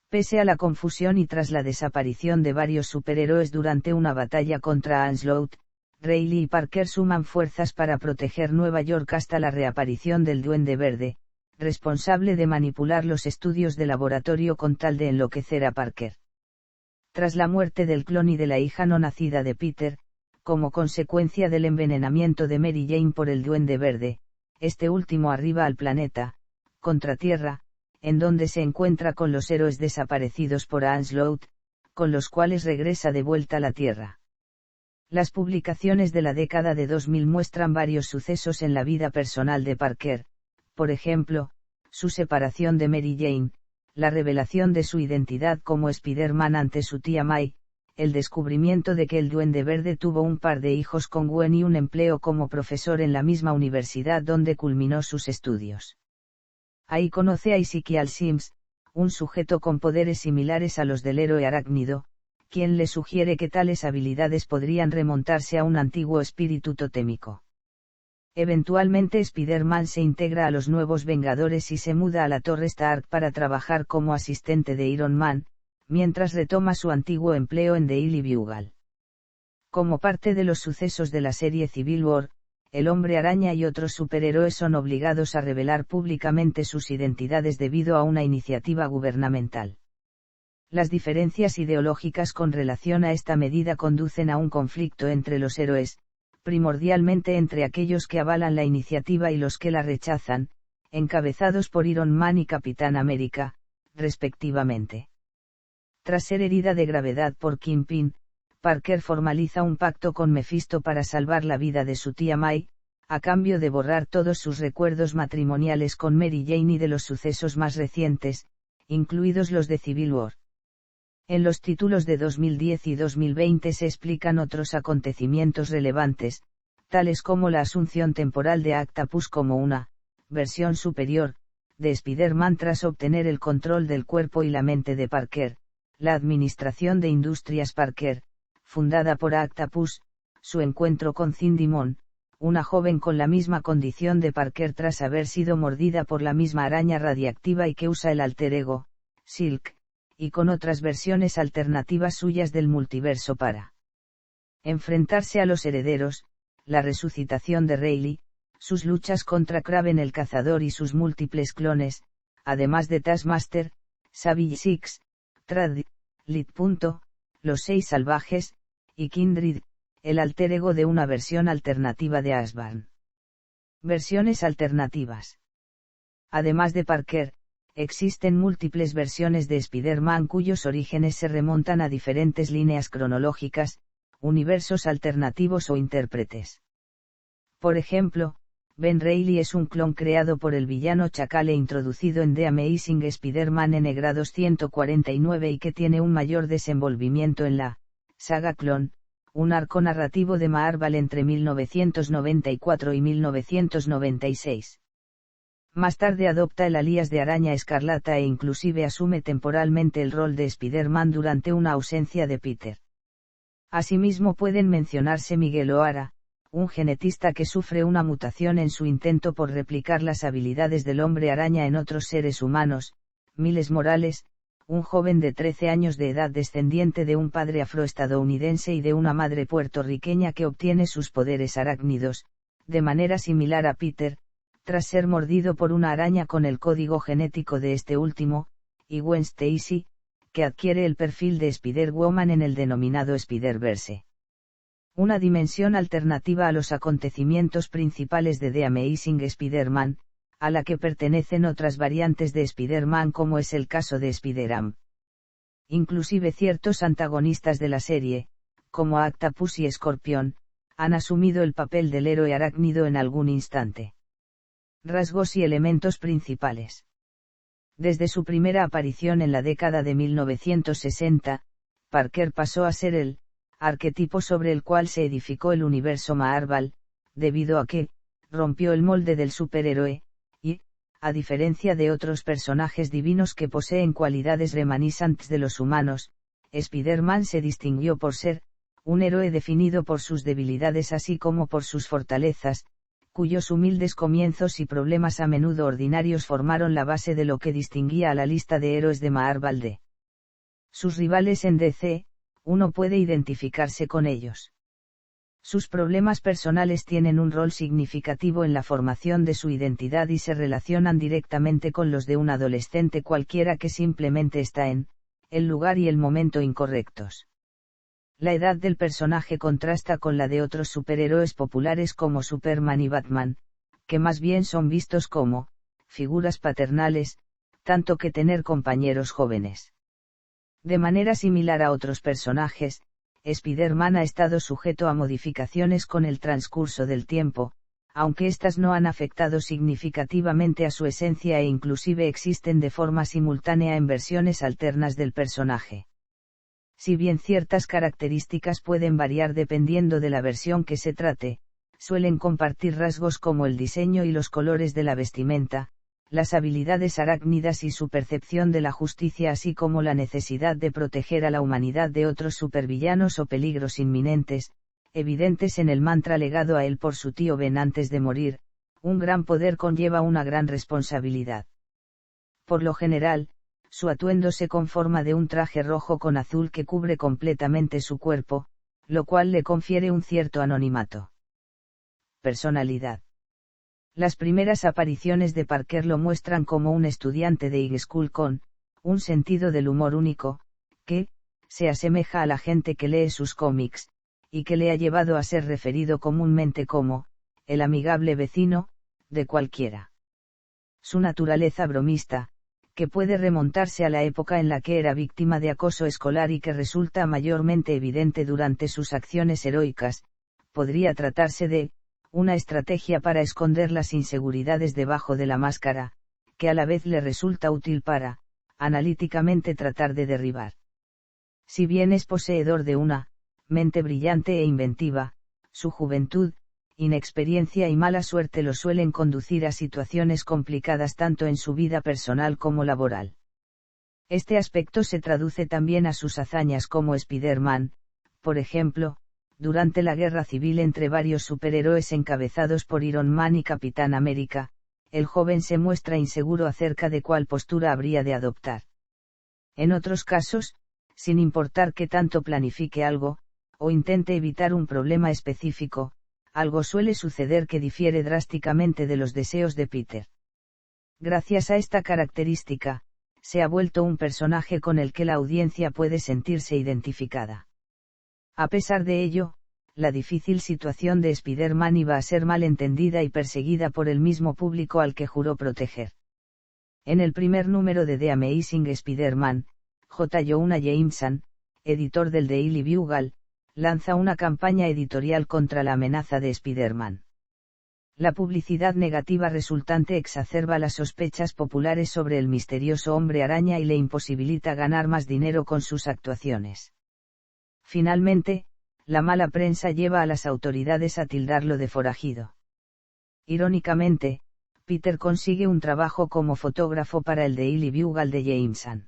Pese a la confusión y tras la desaparición de varios superhéroes durante una batalla contra Onslaught, Reilly y Parker suman fuerzas para proteger Nueva York hasta la reaparición del Duende Verde, responsable de manipular los estudios de laboratorio con tal de enloquecer a Parker. Tras la muerte del clon y de la hija no nacida de Peter, como consecuencia del envenenamiento de Mary Jane por el Duende Verde, este último arriba al planeta, Contratierra, en donde se encuentra con los héroes desaparecidos por Onslaught, con los cuales regresa de vuelta a la Tierra. Las publicaciones de la década de 2000 muestran varios sucesos en la vida personal de Parker, por ejemplo, su separación de Mary Jane, la revelación de su identidad como Spider-Man ante su tía May, el descubrimiento de que el Duende Verde tuvo un par de hijos con Gwen y un empleo como profesor en la misma universidad donde culminó sus estudios. Ahí conoce a Ezekiel Sims, un sujeto con poderes similares a los del héroe arácnido, quien le sugiere que tales habilidades podrían remontarse a un antiguo espíritu totémico. Eventualmente Spider-Man se integra a los nuevos Vengadores y se muda a la Torre Stark para trabajar como asistente de Iron Man, mientras retoma su antiguo empleo en Daily Bugle. Como parte de los sucesos de la serie Civil War, el Hombre Araña y otros superhéroes son obligados a revelar públicamente sus identidades debido a una iniciativa gubernamental. Las diferencias ideológicas con relación a esta medida conducen a un conflicto entre los héroes, primordialmente entre aquellos que avalan la iniciativa y los que la rechazan, encabezados por Iron Man y Capitán América, respectivamente. Tras ser herida de gravedad por Kingpin, Parker formaliza un pacto con Mephisto para salvar la vida de su tía May, a cambio de borrar todos sus recuerdos matrimoniales con Mary Jane y de los sucesos más recientes, incluidos los de Civil War. En los títulos de 2010 y 2020 se explican otros acontecimientos relevantes, tales como la asunción temporal de Octopus como una versión superior de Spider-Man tras obtener el control del cuerpo y la mente de Parker, la Administración de Industrias Parker, fundada por Octopus, su encuentro con Cindy Mon, una joven con la misma condición de Parker tras haber sido mordida por la misma araña radiactiva y que usa el alter ego, Silk, y con otras versiones alternativas suyas del multiverso para enfrentarse a los herederos, la resucitación de Reilly, sus luchas contra Kraven el Cazador y sus múltiples clones, además de Taskmaster, Savage Six, Trad, Lit. Los Seis Salvajes, y Kindred, el alter ego de una versión alternativa de Ashburn. Versiones alternativas. Además de Parker, existen múltiples versiones de Spider-Man cuyos orígenes se remontan a diferentes líneas cronológicas, universos alternativos o intérpretes. Por ejemplo, Ben Reilly es un clon creado por el villano Chacal e introducido en The Amazing Spider-Man N-249 y que tiene un mayor desenvolvimiento en la saga Clon, un arco narrativo de Marvel entre 1994 y 1996. Más tarde adopta el alias de Araña Escarlata e inclusive asume temporalmente el rol de Spider-Man durante una ausencia de Peter. Asimismo pueden mencionarse Miguel O'Hara, un genetista que sufre una mutación en su intento por replicar las habilidades del Hombre Araña en otros seres humanos, Miles Morales, un joven de 13 años de edad descendiente de un padre afroestadounidense y de una madre puertorriqueña que obtiene sus poderes arácnidos, de manera similar a Peter, tras ser mordido por una araña con el código genético de este último, y Gwen Stacy, que adquiere el perfil de Spider-Woman en el denominado Spider-Verse. Una dimensión alternativa a los acontecimientos principales de The Amazing Spider-Man, a la que pertenecen otras variantes de Spider-Man como es el caso de Spider-Ham. Inclusive ciertos antagonistas de la serie, como Octopus y Escorpión, han asumido el papel del héroe arácnido en algún instante. Rasgos y elementos principales. Desde su primera aparición en la década de 1960, Parker pasó a ser el arquetipo sobre el cual se edificó el universo Marvel, debido a que rompió el molde del superhéroe, y, a diferencia de otros personajes divinos que poseen cualidades reminiscentes de los humanos, Spider-Man se distinguió por ser un héroe definido por sus debilidades así como por sus fortalezas, cuyos humildes comienzos y problemas a menudo ordinarios formaron la base de lo que distinguía a la lista de héroes de Marvel de sus rivales en DC. Uno puede identificarse con ellos. Sus problemas personales tienen un rol significativo en la formación de su identidad y se relacionan directamente con los de un adolescente cualquiera que simplemente está en el lugar y el momento incorrectos. La edad del personaje contrasta con la de otros superhéroes populares como Superman y Batman, que más bien son vistos como figuras paternales, tanto que tener compañeros jóvenes. De manera similar a otros personajes, Spider-Man ha estado sujeto a modificaciones con el transcurso del tiempo, aunque éstas no han afectado significativamente a su esencia e inclusive existen de forma simultánea en versiones alternas del personaje. Si bien ciertas características pueden variar dependiendo de la versión que se trate, suelen compartir rasgos como el diseño y los colores de la vestimenta, las habilidades arácnidas y su percepción de la justicia, así como la necesidad de proteger a la humanidad de otros supervillanos o peligros inminentes, evidentes en el mantra legado a él por su tío Ben antes de morir. Un gran poder conlleva una gran responsabilidad. Por lo general, su atuendo se conforma de un traje rojo con azul que cubre completamente su cuerpo, lo cual le confiere un cierto anonimato. Personalidad. Las primeras apariciones de Parker lo muestran como un estudiante de high school con un sentido del humor único, que se asemeja a la gente que lee sus cómics, y que le ha llevado a ser referido comúnmente como el amigable vecino de cualquiera. Su naturaleza bromista, que puede remontarse a la época en la que era víctima de acoso escolar y que resulta mayormente evidente durante sus acciones heroicas, podría tratarse de una estrategia para esconder las inseguridades debajo de la máscara, que a la vez le resulta útil para, analíticamente, tratar de derribar. Si bien es poseedor de una mente brillante e inventiva, su juventud, inexperiencia y mala suerte lo suelen conducir a situaciones complicadas tanto en su vida personal como laboral. Este aspecto se traduce también a sus hazañas como Spider-Man, por ejemplo, durante la guerra civil entre varios superhéroes encabezados por Iron Man y Capitán América, el joven se muestra inseguro acerca de cuál postura habría de adoptar. En otros casos, sin importar qué tanto planifique algo, o intente evitar un problema específico, algo suele suceder que difiere drásticamente de los deseos de Peter. Gracias a esta característica, se ha vuelto un personaje con el que la audiencia puede sentirse identificada. A pesar de ello, la difícil situación de Spider-Man iba a ser mal entendida y perseguida por el mismo público al que juró proteger. En el primer número de The Amazing Spider-Man, J. Jonah Jameson, editor del Daily Bugle, lanza una campaña editorial contra la amenaza de Spider-Man. La publicidad negativa resultante exacerba las sospechas populares sobre el misterioso hombre araña y le imposibilita ganar más dinero con sus actuaciones. Finalmente, la mala prensa lleva a las autoridades a tildarlo de forajido. Irónicamente, Peter consigue un trabajo como fotógrafo para el Daily Bugle de Jameson.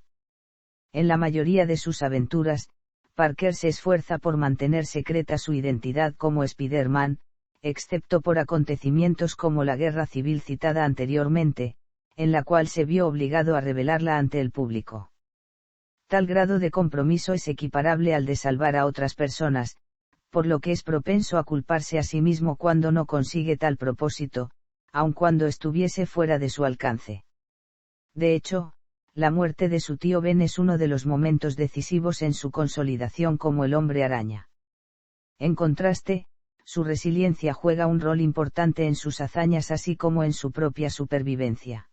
En la mayoría de sus aventuras, Parker se esfuerza por mantener secreta su identidad como Spider-Man, excepto por acontecimientos como la guerra civil citada anteriormente, en la cual se vio obligado a revelarla ante el público. Tal grado de compromiso es equiparable al de salvar a otras personas, por lo que es propenso a culparse a sí mismo cuando no consigue tal propósito, aun cuando estuviese fuera de su alcance. De hecho, la muerte de su tío Ben es uno de los momentos decisivos en su consolidación como el hombre araña. En contraste, su resiliencia juega un rol importante en sus hazañas así como en su propia supervivencia.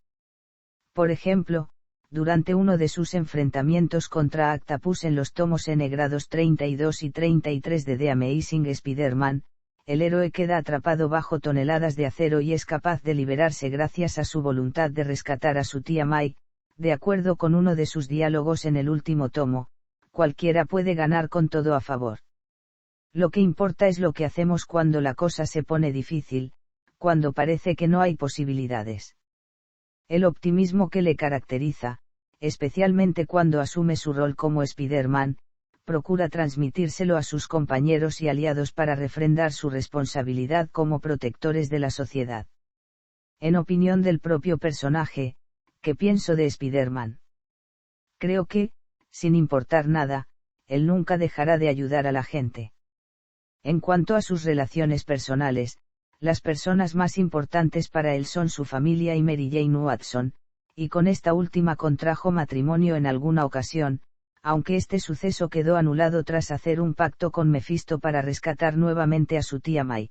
Por ejemplo, durante uno de sus enfrentamientos contra Octopus en los tomos N grados 32 y 33 de The Amazing Spider-Man, el héroe queda atrapado bajo toneladas de acero y es capaz de liberarse gracias a su voluntad de rescatar a su tía May. De acuerdo con uno de sus diálogos en el último tomo, cualquiera puede ganar con todo a favor. Lo que importa es lo que hacemos cuando la cosa se pone difícil, cuando parece que no hay posibilidades. El optimismo que le caracteriza, especialmente cuando asume su rol como Spider-Man, procura transmitírselo a sus compañeros y aliados para refrendar su responsabilidad como protectores de la sociedad. En opinión del propio personaje, ¿qué pienso de Spider-Man? Creo que, sin importar nada, él nunca dejará de ayudar a la gente. En cuanto a sus relaciones personales, las personas más importantes para él son su familia y Mary Jane Watson, y con esta última contrajo matrimonio en alguna ocasión, aunque este suceso quedó anulado tras hacer un pacto con Mephisto para rescatar nuevamente a su tía May.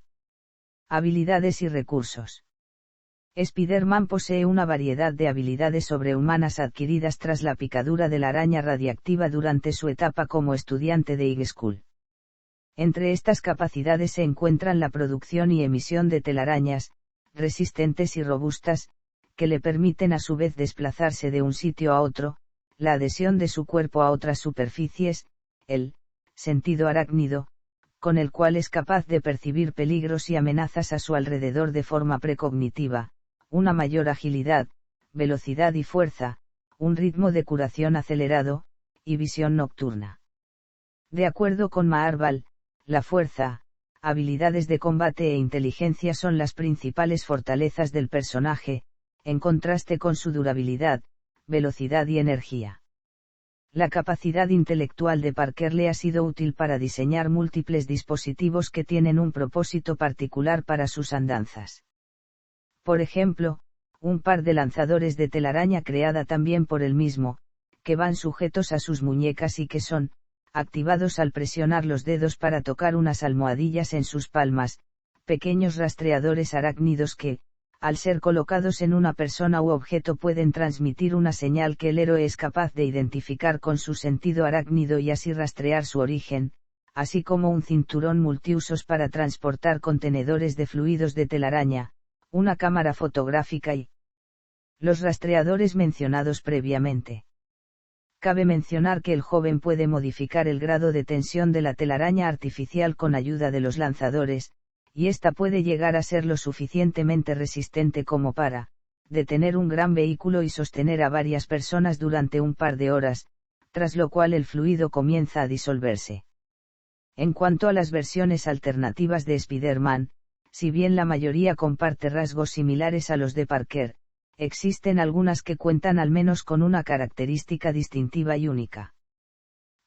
Habilidades y recursos. Spider-Man posee una variedad de habilidades sobrehumanas adquiridas tras la picadura de la araña radiactiva durante su etapa como estudiante de high school. Entre estas capacidades se encuentran la producción y emisión de telarañas, resistentes y robustas, que le permiten a su vez desplazarse de un sitio a otro, la adhesión de su cuerpo a otras superficies, el sentido arácnido, con el cual es capaz de percibir peligros y amenazas a su alrededor de forma precognitiva, una mayor agilidad, velocidad y fuerza, un ritmo de curación acelerado, y visión nocturna. De acuerdo con Maarval, la fuerza, habilidades de combate e inteligencia son las principales fortalezas del personaje, en contraste con su durabilidad, velocidad y energía. La capacidad intelectual de Parker le ha sido útil para diseñar múltiples dispositivos que tienen un propósito particular para sus andanzas. Por ejemplo, un par de lanzadores de telaraña creada también por él mismo, que van sujetos a sus muñecas y que son activados al presionar los dedos para tocar unas almohadillas en sus palmas, pequeños rastreadores arácnidos que, al ser colocados en una persona u objeto, pueden transmitir una señal que el héroe es capaz de identificar con su sentido arácnido y así rastrear su origen, así como un cinturón multiusos para transportar contenedores de fluidos de telaraña, una cámara fotográfica y los rastreadores mencionados previamente. Cabe mencionar que el joven puede modificar el grado de tensión de la telaraña artificial con ayuda de los lanzadores, y ésta puede llegar a ser lo suficientemente resistente como para detener un gran vehículo y sostener a varias personas durante un par de horas, tras lo cual el fluido comienza a disolverse. En cuanto a las versiones alternativas de Spider-Man, si bien la mayoría comparte rasgos similares a los de Parker, existen algunas que cuentan al menos con una característica distintiva y única.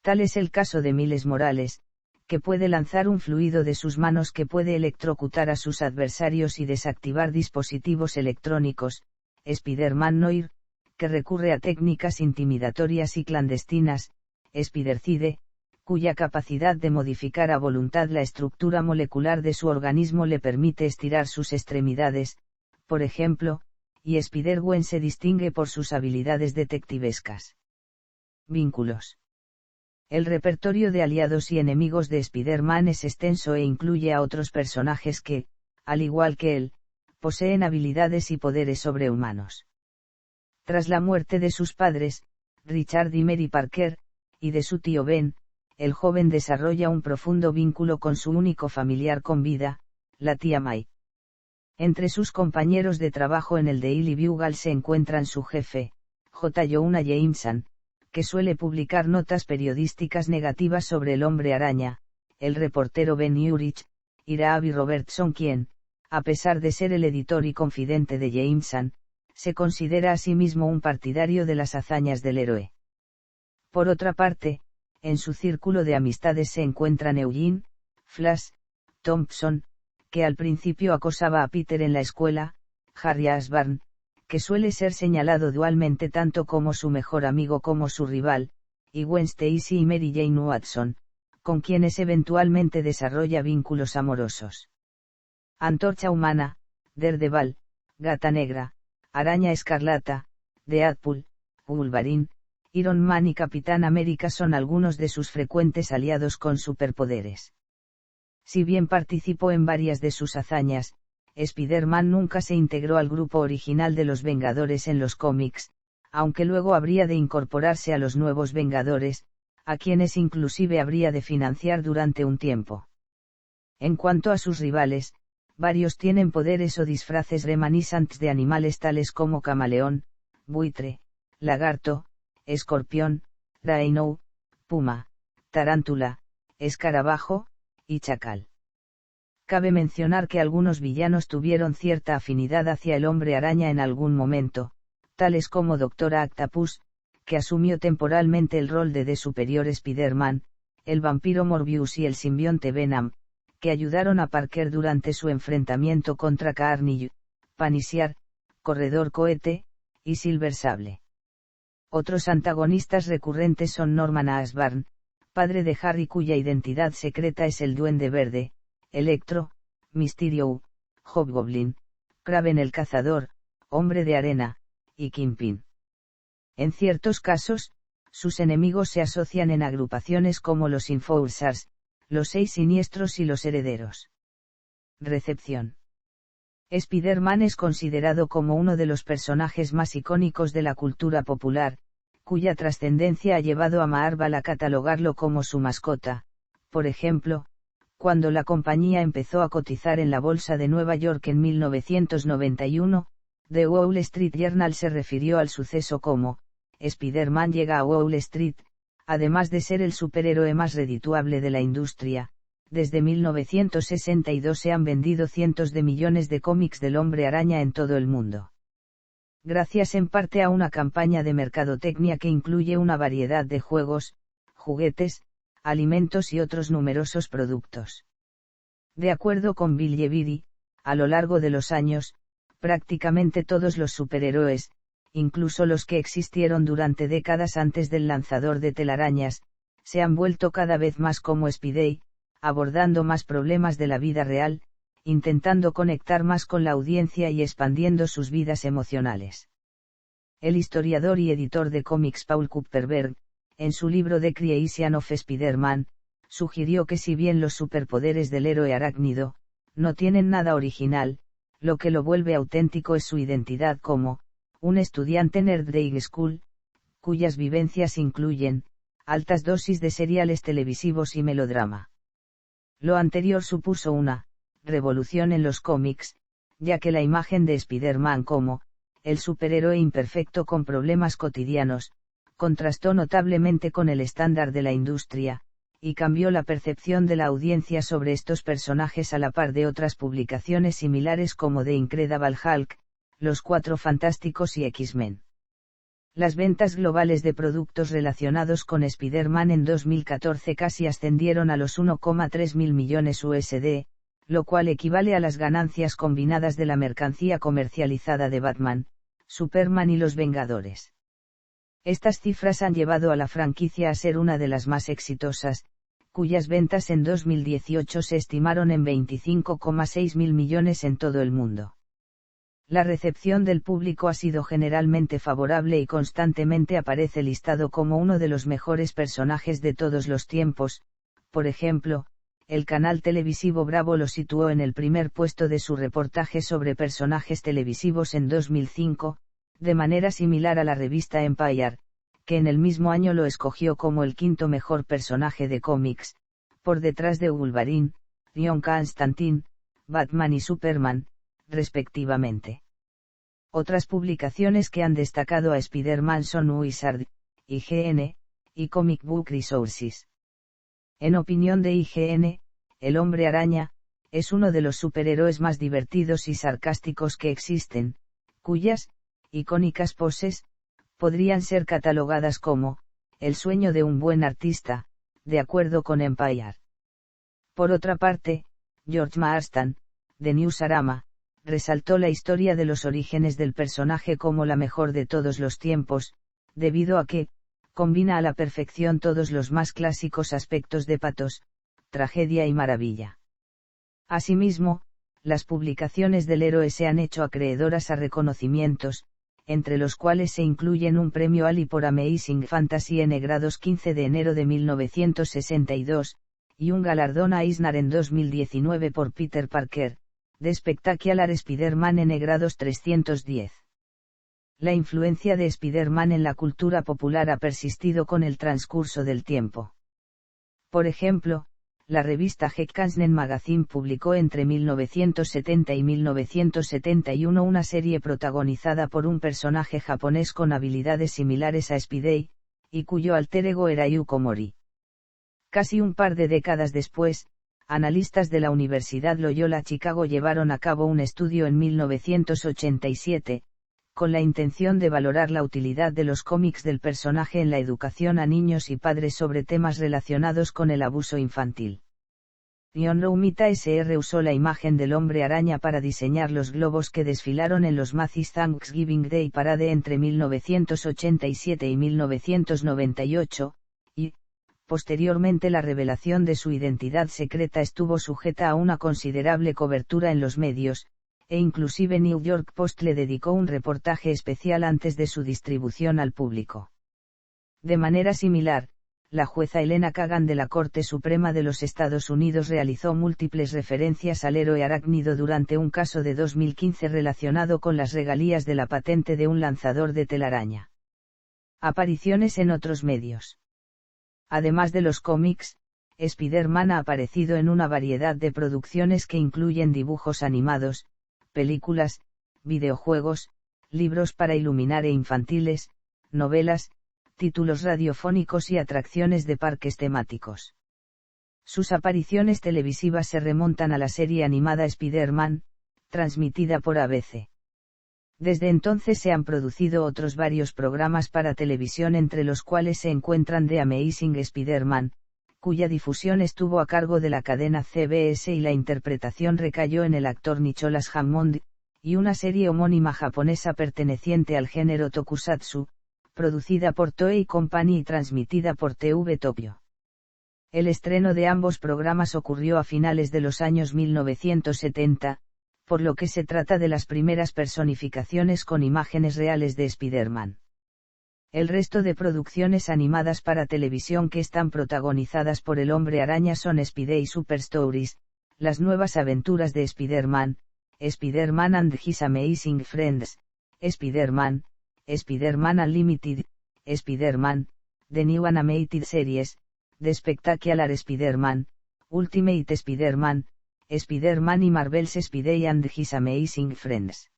Tal es el caso de Miles Morales, que puede lanzar un fluido de sus manos que puede electrocutar a sus adversarios y desactivar dispositivos electrónicos, Spider-Man Noir, que recurre a técnicas intimidatorias y clandestinas, Spidercide, cuya capacidad de modificar a voluntad la estructura molecular de su organismo le permite estirar sus extremidades, por ejemplo, y Spider-Gwen se distingue por sus habilidades detectivescas. Vínculos. El repertorio de aliados y enemigos de Spider-Man es extenso e incluye a otros personajes que, al igual que él, poseen habilidades y poderes sobrehumanos. Tras la muerte de sus padres, Richard y Mary Parker, y de su tío Ben, el joven desarrolla un profundo vínculo con su único familiar con vida, la tía May. Entre sus compañeros de trabajo en el Daily Bugle se encuentran su jefe, J. Jonah Jameson, que suele publicar notas periodísticas negativas sobre el Hombre Araña, el reportero Ben Urich, y Ravi Robertson, quien, a pesar de ser el editor y confidente de Jameson, se considera a sí mismo un partidario de las hazañas del héroe. Por otra parte, en su círculo de amistades se encuentran Eugene, Flash, Thompson, que al principio acosaba a Peter en la escuela, Harry Osborn, que suele ser señalado dualmente tanto como su mejor amigo como su rival, y Gwen Stacy y Mary Jane Watson, con quienes eventualmente desarrolla vínculos amorosos. Antorcha Humana, Daredevil, Gata Negra, Araña Escarlata, Deadpool, Wolverine, Iron Man y Capitán América son algunos de sus frecuentes aliados con superpoderes. Si bien participó en varias de sus hazañas, Spider-Man nunca se integró al grupo original de los Vengadores en los cómics, aunque luego habría de incorporarse a los nuevos Vengadores, a quienes inclusive habría de financiar durante un tiempo. En cuanto a sus rivales, varios tienen poderes o disfraces reminiscentes de animales tales como camaleón, buitre, lagarto, escorpión, rhino, puma, tarántula, escarabajo, y chacal. Cabe mencionar que algunos villanos tuvieron cierta afinidad hacia el Hombre Araña en algún momento, tales como Dr. Octopus, que asumió temporalmente el rol de The Superior Spider-Man, el vampiro Morbius y el simbionte Venom, que ayudaron a Parker durante su enfrentamiento contra Carnage, Punisher, Corredor Cohete, y Silver Sable. Otros antagonistas recurrentes son Norman Osborn, padre de Harry, cuya identidad secreta es el Duende Verde, Electro, Mysterio, Hobgoblin, Kraven el Cazador, Hombre de Arena, y Kingpin. En ciertos casos, sus enemigos se asocian en agrupaciones como los Enforcers, los Seis Siniestros y los Herederos. Recepción. Spider-Man es considerado como uno de los personajes más icónicos de la cultura popular, cuya trascendencia ha llevado a Marvel a catalogarlo como su mascota. Por ejemplo, cuando la compañía empezó a cotizar en la Bolsa de Nueva York en 1991, The Wall Street Journal se refirió al suceso como, Spider-Man llega a Wall Street, además de ser el superhéroe más redituable de la industria. Desde 1962 se han vendido cientos de millones de cómics del Hombre Araña en todo el mundo. Gracias en parte a una campaña de mercadotecnia que incluye una variedad de juegos, juguetes, alimentos y otros numerosos productos. De acuerdo con Bill Yeviri, a lo largo de los años, prácticamente todos los superhéroes, incluso los que existieron durante décadas antes del lanzador de telarañas, se han vuelto cada vez más como Spidey, abordando más problemas de la vida real, intentando conectar más con la audiencia y expandiendo sus vidas emocionales. El historiador y editor de cómics Paul Kupperberg, en su libro The Creation of Spider-Man, sugirió que si bien los superpoderes del héroe arácnido no tienen nada original, lo que lo vuelve auténtico es su identidad como un estudiante nerd de high school, cuyas vivencias incluyen altas dosis de seriales televisivos y melodrama. Lo anterior supuso una revolución en los cómics, ya que la imagen de Spider-Man como el superhéroe imperfecto con problemas cotidianos contrastó notablemente con el estándar de la industria, y cambió la percepción de la audiencia sobre estos personajes a la par de otras publicaciones similares como The Incredible Hulk, Los Cuatro Fantásticos y X-Men. Las ventas globales de productos relacionados con Spider-Man en 2014 casi ascendieron a los 1,3 mil millones USD, lo cual equivale a las ganancias combinadas de la mercancía comercializada de Batman, Superman y Los Vengadores. Estas cifras han llevado a la franquicia a ser una de las más exitosas, cuyas ventas en 2018 se estimaron en 25,6 mil millones en todo el mundo. La recepción del público ha sido generalmente favorable y constantemente aparece listado como uno de los mejores personajes de todos los tiempos. Por ejemplo, el canal televisivo Bravo lo situó en el primer puesto de su reportaje sobre personajes televisivos en 2005, de manera similar a la revista Empire, que en el mismo año lo escogió como el quinto mejor personaje de cómics, por detrás de Wolverine, John Constantine, Batman y Superman, respectivamente. Otras publicaciones que han destacado a Spider-Man son Wizard, IGN, y Comic Book Resources. En opinión de IGN, el Hombre Araña es uno de los superhéroes más divertidos y sarcásticos que existen, cuyas icónicas poses podrían ser catalogadas como el sueño de un buen artista, de acuerdo con Empire. Por otra parte, George Marston, de Newsarama, resaltó la historia de los orígenes del personaje como la mejor de todos los tiempos, debido a que combina a la perfección todos los más clásicos aspectos de patos, tragedia y maravilla. Asimismo, las publicaciones del héroe se han hecho acreedoras a reconocimientos, entre los cuales se incluyen un premio Ali por Amazing Fantasy N-Grados 15 de enero de 1962, y un galardón a Eisner en 2019 por Peter Parker, de Spectacular Spider-Man N-Grados 310. La influencia de Spider-Man en la cultura popular ha persistido con el transcurso del tiempo. Por ejemplo, la revista Gekkansen Magazine publicó entre 1970 y 1971 una serie protagonizada por un personaje japonés con habilidades similares a Spidey, y cuyo alter ego era Yuko Mori. Casi un par de décadas después, analistas de la Universidad Loyola Chicago llevaron a cabo un estudio en 1987, con la intención de valorar la utilidad de los cómics del personaje en la educación a niños y padres sobre temas relacionados con el abuso infantil. John Romita Sr. usó la imagen del Hombre Araña para diseñar los globos que desfilaron en los Macy's Thanksgiving Day Parade entre 1987 y 1998, y, posteriormente la revelación de su identidad secreta estuvo sujeta a una considerable cobertura en los medios, e inclusive New York Post le dedicó un reportaje especial antes de su distribución al público. De manera similar, la jueza Elena Kagan de la Corte Suprema de los Estados Unidos realizó múltiples referencias al héroe arácnido durante un caso de 2015 relacionado con las regalías de la patente de un lanzador de telaraña. Apariciones en otros medios. Además de los cómics, Spider-Man ha aparecido en una variedad de producciones que incluyen dibujos animados, películas, videojuegos, libros para iluminar e infantiles, novelas, títulos radiofónicos y atracciones de parques temáticos. Sus apariciones televisivas se remontan a la serie animada Spider-Man, transmitida por ABC. Desde entonces se han producido otros varios programas para televisión, entre los cuales se encuentran The Amazing Spider-Man, cuya difusión estuvo a cargo de la cadena CBS y la interpretación recayó en el actor Nicholas Hammond, y una serie homónima japonesa perteneciente al género tokusatsu, producida por Toei Company y transmitida por TV Tokyo. El estreno de ambos programas ocurrió a finales de los años 1970, por lo que se trata de las primeras personificaciones con imágenes reales de Spider-Man. El resto de producciones animadas para televisión que están protagonizadas por el Hombre Araña son Spidey Super Stories, Las Nuevas Aventuras de Spider-Man, Spider-Man and His Amazing Friends, Spider-Man, Spider-Man Unlimited, Spider-Man, The New Animated Series, The Spectacular Spider-Man, Ultimate Spider-Man, Spider-Man y Marvel's Spidey and His Amazing Friends.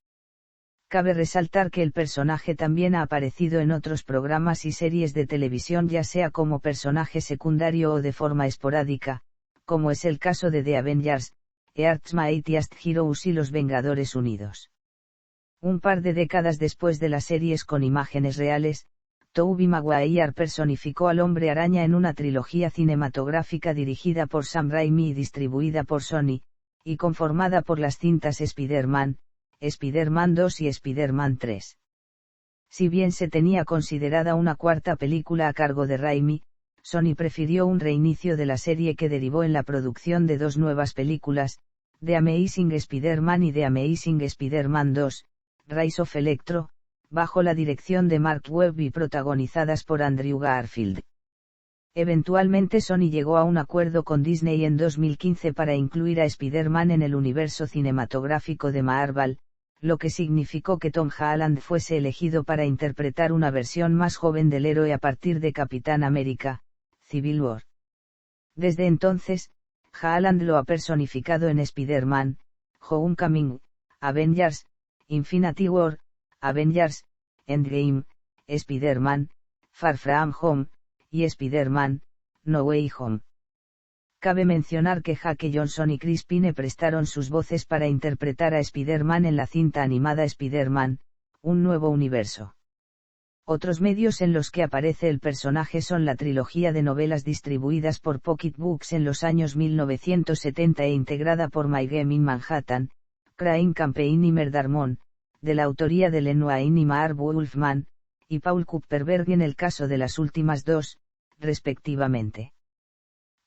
Cabe resaltar que el personaje también ha aparecido en otros programas y series de televisión, ya sea como personaje secundario o de forma esporádica, como es el caso de The Avengers, Earth's Mightiest Heroes y Los Vengadores Unidos. Un par de décadas después de las series con imágenes reales, Tobey Maguire personificó al Hombre Araña en una trilogía cinematográfica dirigida por Sam Raimi y distribuida por Sony, y conformada por las cintas Spider-Man, Spider-Man 2 y Spider-Man 3. Si bien se tenía considerada una cuarta película a cargo de Raimi, Sony prefirió un reinicio de la serie que derivó en la producción de dos nuevas películas, The Amazing Spider-Man y The Amazing Spider-Man 2, Rise of Electro, bajo la dirección de Mark Webb y protagonizadas por Andrew Garfield. Eventualmente Sony llegó a un acuerdo con Disney en 2015 para incluir a Spider-Man en el universo cinematográfico de Marvel, lo que significó que Tom Holland fuese elegido para interpretar una versión más joven del héroe a partir de Capitán América, Civil War. Desde entonces, Holland lo ha personificado en Spider-Man, Homecoming, Avengers, Infinity War, Avengers, Endgame, Spider-Man, Far From Home, y Spider-Man, No Way Home. Cabe mencionar que Jake Johnson y Chris Pine prestaron sus voces para interpretar a Spider-Man en la cinta animada Spider-Man, Un Nuevo Universo. Otros medios en los que aparece el personaje son la trilogía de novelas distribuidas por Pocket Books en los años 1970 e integrada por My Game in Manhattan, Crime Campaign y Murder Moon, de la autoría de Len Wein y Marv Wolfman, y Paul Kupperberg en el caso de las últimas dos, respectivamente.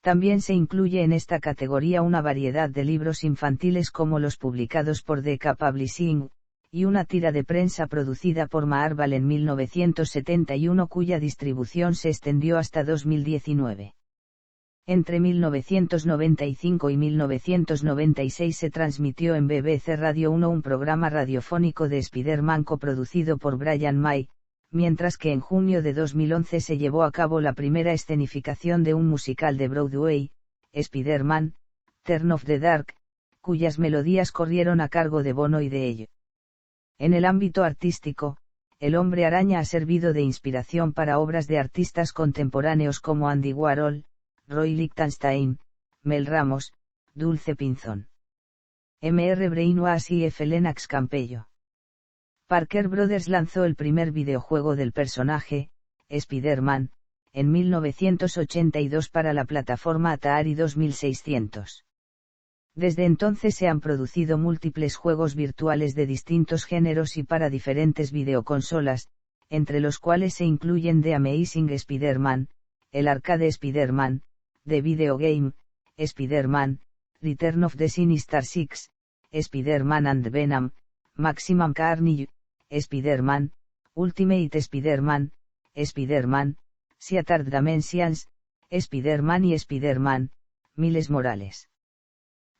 También se incluye en esta categoría una variedad de libros infantiles como los publicados por DK Publishing, y una tira de prensa producida por Marvel en 1971 cuya distribución se extendió hasta 2019. Entre 1995 y 1996 se transmitió en BBC Radio 1 un programa radiofónico de Spider-Man coproducido por Brian May, mientras que en junio de 2011 se llevó a cabo la primera escenificación de un musical de Broadway, Spider-Man, Turn of the Dark, cuyas melodías corrieron a cargo de Bono y de ello. En el ámbito artístico, El Hombre Araña ha servido de inspiración para obras de artistas contemporáneos como Andy Warhol, Roy Lichtenstein, Mel Ramos, Dulce Pinzón, M.R. Brainwash y F. Lennox Campello. Parker Brothers lanzó el primer videojuego del personaje, Spider-Man, en 1982 para la plataforma Atari 2600. Desde entonces se han producido múltiples juegos virtuales de distintos géneros y para diferentes videoconsolas, entre los cuales se incluyen The Amazing Spider-Man, el arcade Spider-Man, The Video Game, Spider-Man, Return of the Sinister Six, Spider-Man and Venom, Maximum Carnage, Spider-Man, Ultimate Spider-Man, Spider-Man, Shattered Dimensions, Spider-Man y Spider-Man, Miles Morales.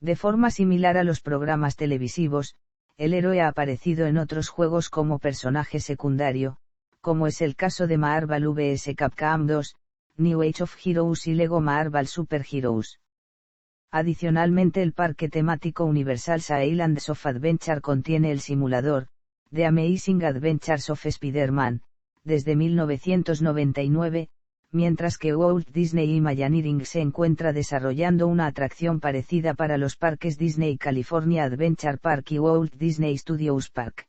De forma similar a los programas televisivos, el héroe ha aparecido en otros juegos como personaje secundario, como es el caso de Marvel vs Capcom 2, New Age of Heroes y Lego Marvel Super Heroes. Adicionalmente, el parque temático Universal Islands of Adventure contiene el simulador, The Amazing Adventures of Spider-Man, desde 1999, mientras que Walt Disney Imagineering se encuentra desarrollando una atracción parecida para los parques Disney California Adventure Park y Walt Disney Studios Park.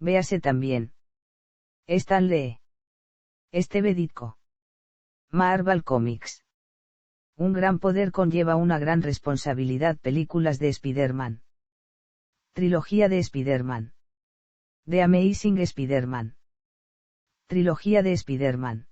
Véase también. Stan Lee. Steve Ditko. Marvel Comics. Un gran poder conlleva una gran responsabilidad. Películas de Spider-Man. Trilogía de Spider-Man. The Amazing Spider-Man. Trilogía de Spider-Man.